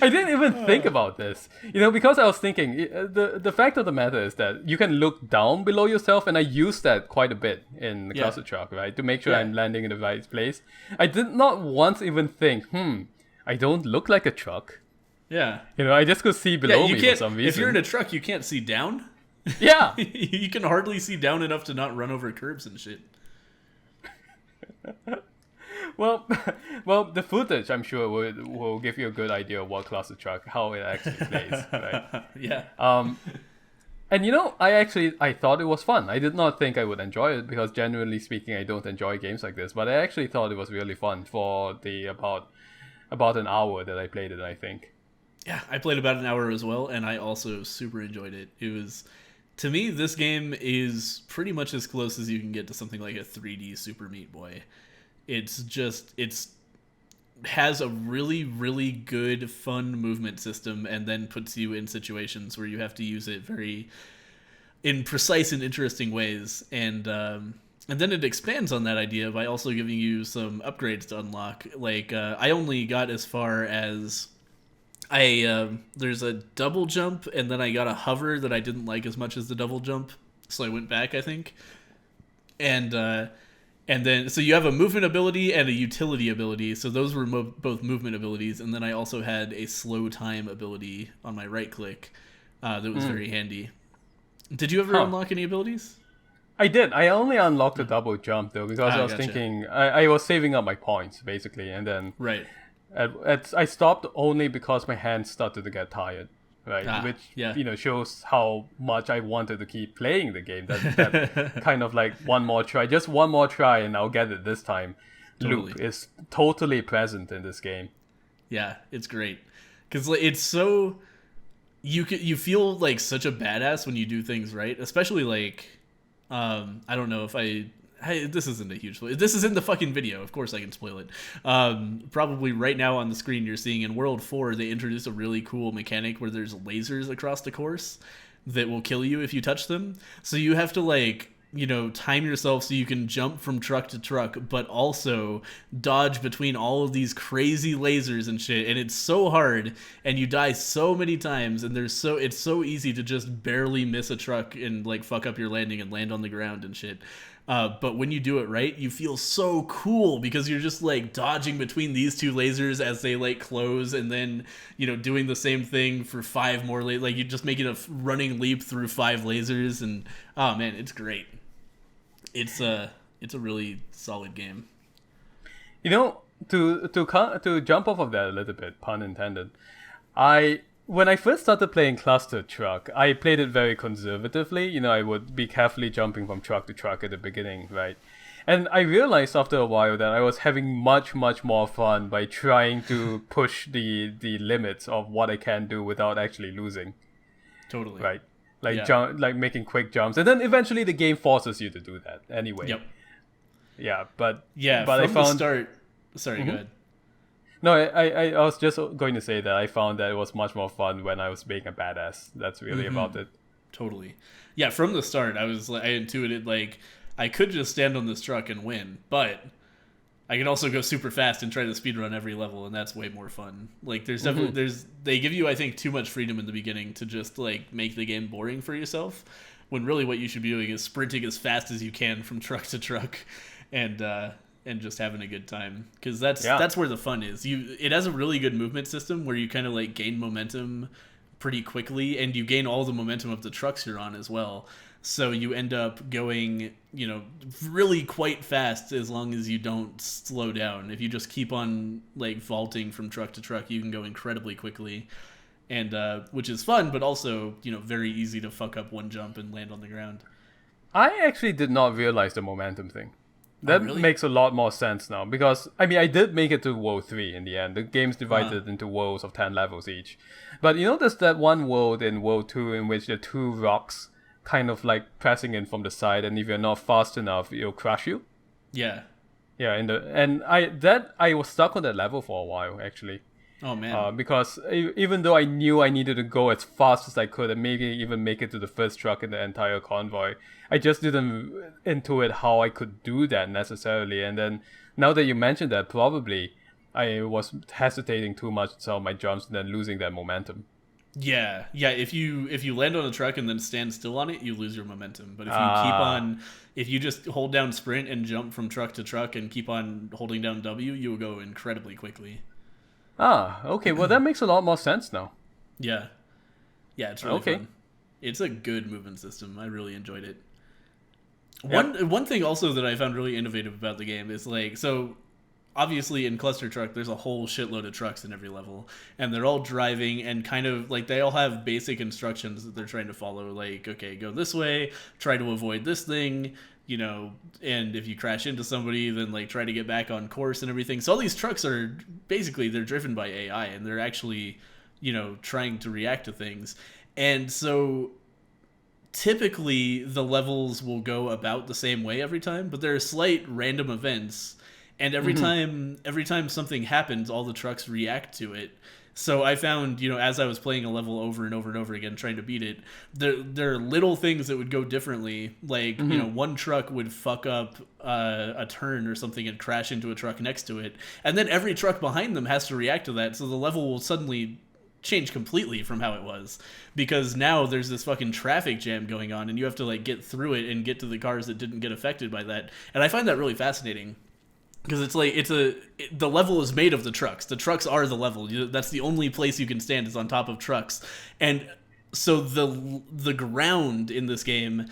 S2: I didn't even think about this, because I was thinking, the fact of the matter is that you can look down below yourself, and I use that quite a bit in the ClusterTruck, right, to make sure I'm landing in the right place. I did not once even think, I don't look like a truck.
S1: Yeah.
S2: I just could see below me for some reason.
S1: If you're in a truck, you can't see down.
S2: Yeah.
S1: You can hardly see down enough to not run over curbs and shit.
S2: Well, the footage, I'm sure, will give you a good idea of what ClusterTruck, how it actually plays, right?
S1: Yeah.
S2: And I thought it was fun. I did not think I would enjoy it because, generally speaking, I don't enjoy games like this. But I actually thought it was really fun for the about an hour that I played it, I think.
S1: Yeah, I played about an hour as well, and I also super enjoyed it. It was, to me, this game is pretty much as close as you can get to something like a 3D Super Meat Boy. It's has a really, really good, fun movement system, and then puts you in situations where you have to use it in precise and interesting ways. And then it expands on that idea by also giving you some upgrades to unlock. I only got as far as there's a double jump, and then I got a hover that I didn't like as much as the double jump, so I went back, I think. And then, so you have a movement ability and a utility ability. So those were both movement abilities. And then I also had a slow time ability on my right click that was very handy. Did you ever unlock any abilities?
S2: I did. I only unlocked the double jump though because I was
S1: Gotcha.
S2: thinking I was saving up my points basically, and then
S1: Right.
S2: I stopped only because my hands started to get tired, right? Which
S1: Yeah.
S2: shows how much I wanted to keep playing the game. That kind of like one more try, just one more try, and I'll get it this time.
S1: Totally.
S2: Loop is totally present in this game.
S1: Yeah, it's great because it's so you feel like such a badass when you do things right, especially like I don't know if this isn't a huge spoiler. This is in the fucking video. Of course I can spoil it. Probably right now on the screen you're seeing in World 4 they introduced a really cool mechanic where there's lasers across the course that will kill you if you touch them. So you have to like time yourself so you can jump from truck to truck, but also dodge between all of these crazy lasers and shit. And it's so hard, and you die so many times, and it's so easy to just barely miss a truck and like fuck up your landing and land on the ground and shit. But when you do it right, you feel so cool because you're just like dodging between these two lasers as they like close, and then doing the same thing for 5 more like you're just making a running leap through 5 lasers, and oh man, it's great. It's a really solid game.
S2: To jump off of that a little bit, pun intended. When I first started playing ClusterTruck, I played it very conservatively. I would be carefully jumping from truck to truck at the beginning, right? And I realized after a while that I was having much, much more fun by trying to push the limits of what I can do without actually losing.
S1: Totally.
S2: Right. Like making quick jumps, and then eventually the game forces you to do that anyway.
S1: Yep.
S2: Yeah, but
S1: from
S2: I found
S1: the start. Sorry, go ahead.
S2: No, I was just going to say that I found that it was much more fun when I was being a badass. That's really about it.
S1: Totally. Yeah, from the start, I intuited like I could just stand on this truck and win, but I can also go super fast and try to speedrun every level, and that's way more fun. Like, there's definitely they give you, I think, too much freedom in the beginning to just like make the game boring for yourself, when really what you should be doing is sprinting as fast as you can from truck to truck, and just having a good time, because that's where the fun is. It has a really good movement system where you kind of like gain momentum pretty quickly, and you gain all the momentum of the trucks you're on as well. So you end up going, really quite fast as long as you don't slow down. If you just keep on like vaulting from truck to truck, you can go incredibly quickly, and which is fun, but also very easy to fuck up one jump and land on the ground.
S2: I actually did not realize the momentum thing. That
S1: really?
S2: makes a lot more sense now, because I did make it to World 3 in the end. The game's divided into worlds of 10 levels each. But there's that one world in World 2 in which the 2 rocks kind of like pressing in from the side, and if you're not fast enough, it'll crush you.
S1: Yeah.
S2: Yeah, I was stuck on that level for a while actually.
S1: Oh man.
S2: Because even though I knew I needed to go as fast as I could and maybe even make it to the first truck in the entire convoy, I just didn't intuit how I could do that necessarily. And then now that you mentioned that, probably I was hesitating too much on some of my jumps and then losing that momentum.
S1: Yeah. If you land on a truck and then stand still on it, you lose your momentum. But if you just hold down sprint and jump from truck to truck and keep on holding down W, you will go incredibly quickly.
S2: Okay. Well, that makes a lot more sense now.
S1: Yeah. Yeah, it's really fun. It's a good movement system. I really enjoyed it. Yep. One thing also that I found really innovative about the game is obviously in ClusterTruck there's a whole shitload of trucks in every level, and they're all driving, and kind of like they all have basic instructions that they're trying to follow, like, okay, go this way, try to avoid this thing, and if you crash into somebody, then like try to get back on course and everything. So all these trucks are basically, they're driven by AI, and they're actually trying to react to things. And so typically the levels will go about the same way every time, but there are slight random events, and every time something happens, all the trucks react to it. So I found, as I was playing a level over and over and over again, trying to beat it, there are little things that would go differently. Like, one truck would fuck up a turn or something and crash into a truck next to it. And then every truck behind them has to react to that. So the level will suddenly change completely from how it was, because now there's this fucking traffic jam going on, and you have to like get through it and get to the cars that didn't get affected by that. And I find that really fascinating. Because it's like the level is made of the trucks. The trucks are the level. That's the only place you can stand, is on top of trucks. And so the ground in this game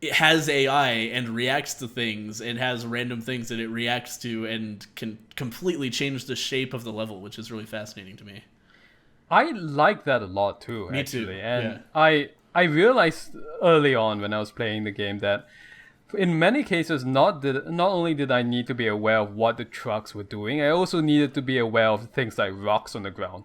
S1: it has AI and reacts to things and has random things that it reacts to and can completely change the shape of the level, which is really fascinating to me.
S2: I like that a lot too,
S1: Me too.
S2: actually.
S1: Yeah.
S2: And I realized early on when I was playing the game that in many cases, not only did I need to be aware of what the trucks were doing, I also needed to be aware of things like rocks on the ground.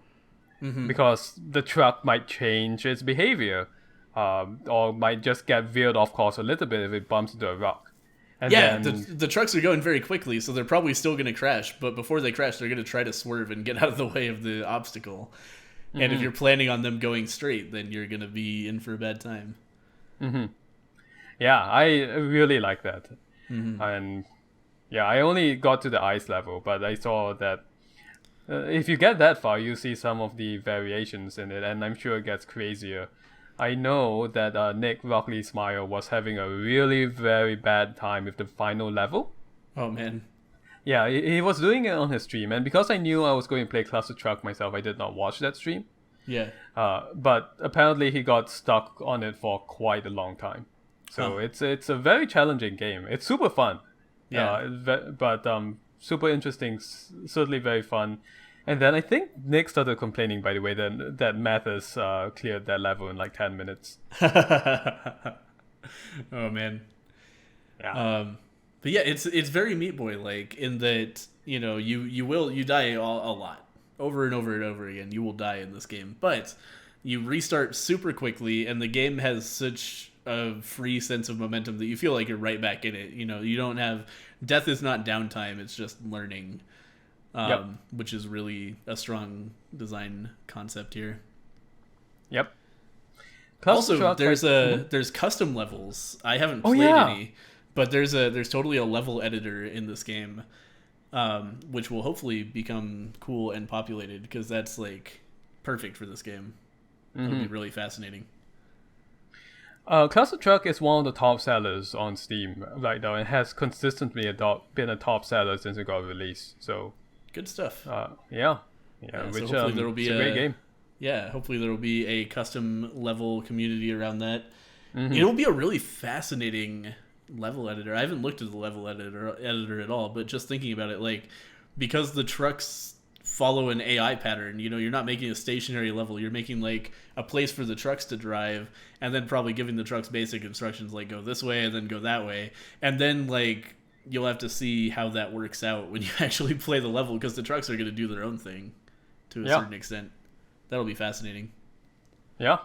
S2: Because the truck might change its behavior, or might just get veered off course a little bit if it bumps into a rock. And
S1: Yeah,
S2: then,
S1: the trucks are going very quickly, so they're probably still going to crash. But before they crash, they're going to try to swerve and get out of the way of the obstacle. And if you're planning on them going straight, then you're going to be in for a bad time.
S2: yeah, I really like that. And yeah, I only got to the ice level, but I saw that if you get that far, you see some of the variations in it, and I'm sure it gets crazier. I know that Nick Rockley Smile was having a really very bad time with the final level.
S1: Oh man.
S2: Yeah, he was doing it on his stream, and because I knew I was going to play ClusterTruck myself, I did not watch that stream.
S1: Yeah.
S2: But apparently he got stuck on it for quite a long time. So it's a very challenging game. It's super fun.
S1: Yeah.
S2: But super interesting, certainly very fun. And then I think Nick started complaining, by the way, that Mathis cleared that level in like 10 minutes.
S1: Oh man.
S2: Yeah.
S1: But yeah, it's very Meat Boy like in that you die a lot over and over and over again. You will die in this game, but you restart super quickly, and the game has such a free sense of momentum that you feel like you're right back in it. You don't have death is not downtime; it's just learning, which is really a strong design concept here.
S2: Yep.
S1: Also, there's custom levels. I haven't played any, but there's totally a level editor in this game, which will hopefully become cool and populated because that's like perfect for this game. It'll be really fascinating.
S2: ClusterTruck is one of the top sellers on Steam right now and has consistently been a top seller since it got released. So
S1: good stuff.
S2: Yeah,
S1: which so hopefully there will be
S2: a great game.
S1: Yeah, hopefully there will be a custom level community around that. It'll be a really fascinating level editor. I haven't looked at the level editor at all, but just thinking about it, like because the trucks follow an AI pattern, you're not making a stationary level. You're making like a place for the trucks to drive, and then probably giving the trucks basic instructions like go this way and then go that way, and then like you'll have to see how that works out when you actually play the level because the trucks are going to do their own thing to a certain extent. That'll be fascinating.
S2: Yeah.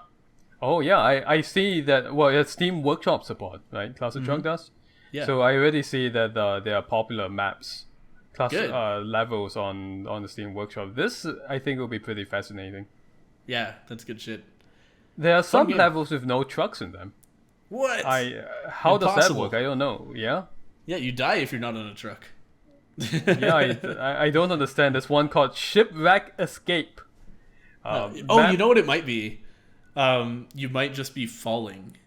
S2: Oh yeah, I see that. Well, it's Steam Workshop support, right? ClusterTruck does.
S1: Yeah.
S2: So I already see that there are popular maps, levels on the Steam Workshop. This I think will be pretty fascinating.
S1: Yeah, that's good shit.
S2: There are some levels with no trucks in them.
S1: What?
S2: How does that work? I don't know. Yeah.
S1: Yeah, you die if you're not on a truck.
S2: Yeah, I don't understand. There's one called Shipwreck Escape.
S1: You know what it might be? You might just be falling.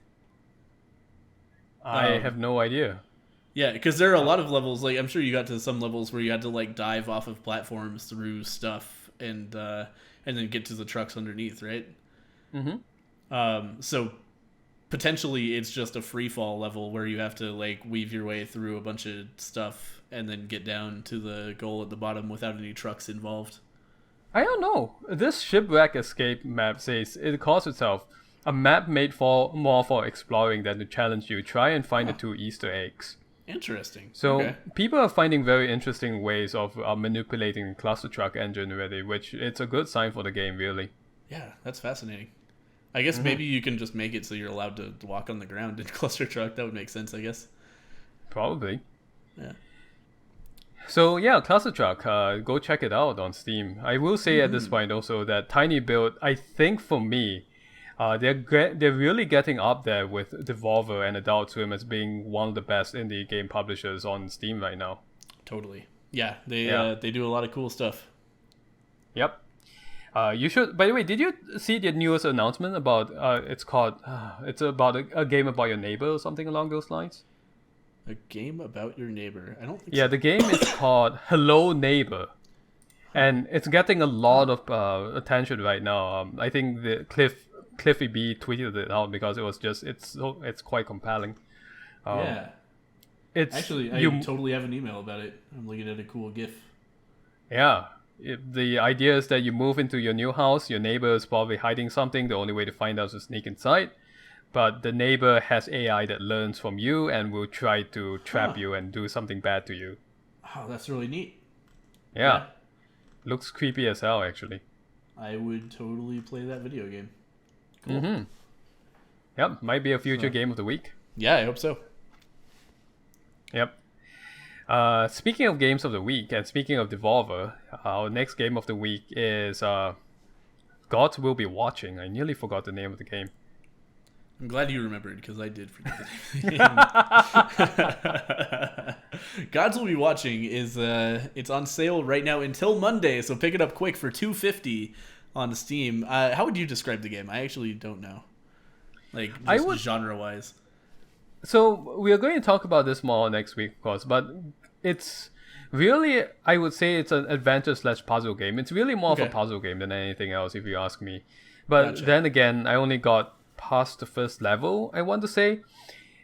S2: I have no idea.
S1: Yeah, because there are a lot of levels. Like I'm sure you got to some levels where you had to like dive off of platforms through stuff and then get to the trucks underneath, right? So potentially it's just a free fall level where you have to like weave your way through a bunch of stuff and then get down to the goal at the bottom without any trucks involved.
S2: I don't know. This Shipwreck Escape map says it calls itself a map made more for exploring than to challenge you. Try and find the 2 Easter eggs.
S1: Interesting.
S2: So people are finding very interesting ways of manipulating the ClusterTruck engine already, which it's a good sign for the game, really.
S1: Yeah, that's fascinating. I guess maybe you can just make it so you're allowed to walk on the ground in ClusterTruck. That would make sense, I guess.
S2: Probably.
S1: Yeah.
S2: So yeah, ClusterTruck, go check it out on Steam. I will say at this point also that Tiny Build, I think for me, they're really getting up there with Devolver and Adult Swim as being one of the best indie game publishers on Steam right now.
S1: Totally. Yeah, they do a lot of cool stuff.
S2: Yep. You should. By the way, did you see the newest announcement about? It's about a game about your neighbor or something along those lines.
S1: A game about your neighbor? I don't think so.
S2: Yeah, the game is called Hello Neighbor, and it's getting a lot of attention right now. I think the Cliffy B tweeted it out because it was just it's quite compelling.
S1: Yeah.
S2: It's
S1: Actually, I
S2: you.
S1: totally have an email about it. I'm looking at a cool GIF.
S2: Yeah. The idea is that you move into your new house, your neighbor is probably hiding something, the only way to find out is to sneak inside. But the neighbor has AI that learns from you and will try to trap
S1: Huh.
S2: you and do something bad to you.
S1: Oh, that's really neat.
S2: Yeah.
S1: Yeah.
S2: Looks creepy as hell, actually.
S1: I would totally play that video game. Cool.
S2: Mm-hmm. Yep, might be a future
S1: So-
S2: game of the week.
S1: Yeah, I hope so.
S2: Yep. Speaking of games of the week, and speaking of Devolver, our next game of the week is Gods Will Be Watching. I nearly forgot the name of the game.
S1: I'm glad you remembered because I did forget the name of the game. Gods Will Be Watching is it's on sale right now until Monday, so pick it up quick for $2.50 on Steam. How would you describe the game? I actually don't know. Like
S2: I
S1: just
S2: would-
S1: genre wise.
S2: So we are going to talk about this more next week, of course, but it's really, I would say it's an adventure/puzzle game. It's really more of a
S1: Okay.
S2: puzzle game than anything else, if you ask me. But
S1: Gotcha.
S2: then again, I only got past the first level, I want to say.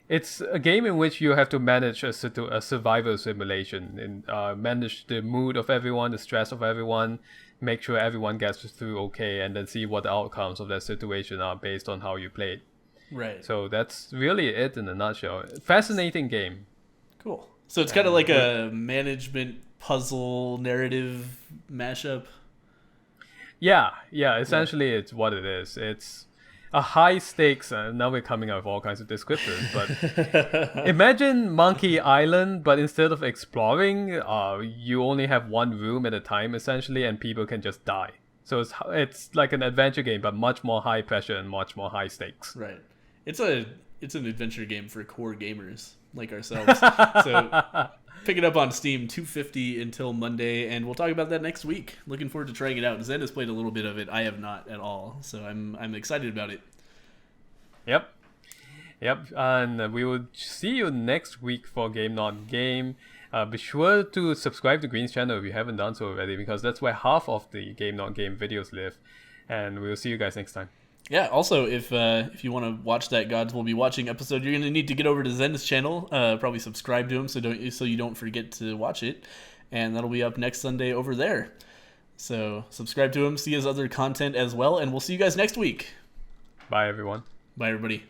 S2: It's a game in which you have to manage a survival simulation and manage the mood of everyone, the stress of everyone, make sure everyone gets through okay, and then see what the outcomes of that situation are based on how you played.
S1: Right.
S2: So that's really it in a nutshell. Fascinating game.
S1: Cool. So it's kind of like a management puzzle narrative mashup.
S2: Yeah, essentially it's what it is. It's a high stakes, now we're coming up with all kinds of descriptors, but imagine Monkey Island, but instead of exploring, you only have one room at a time essentially, and people can just die. So it's like an adventure game, but much more high pressure and much more high stakes.
S1: Right. It's an adventure game for core gamers like ourselves. So pick it up on Steam, $2.50 until Monday, and we'll talk about that next week. Looking forward to trying it out. Zen has played a little bit of it. I have not at all, so I'm excited about it.
S2: Yep, and we will see you next week for Game Not Game. Be sure to subscribe to Green's channel if you haven't done so already, because that's where half of the Game Not Game videos live. And we'll see you guys next time.
S1: Yeah. Also, if you want to watch that Gods Will Be Watching episode, you're gonna need to get over to Zen's channel. Probably subscribe to him so you don't forget to watch it, and that'll be up next Sunday over there. So subscribe to him, see his other content as well, and we'll see you guys next week.
S2: Bye, everyone.
S1: Bye, everybody.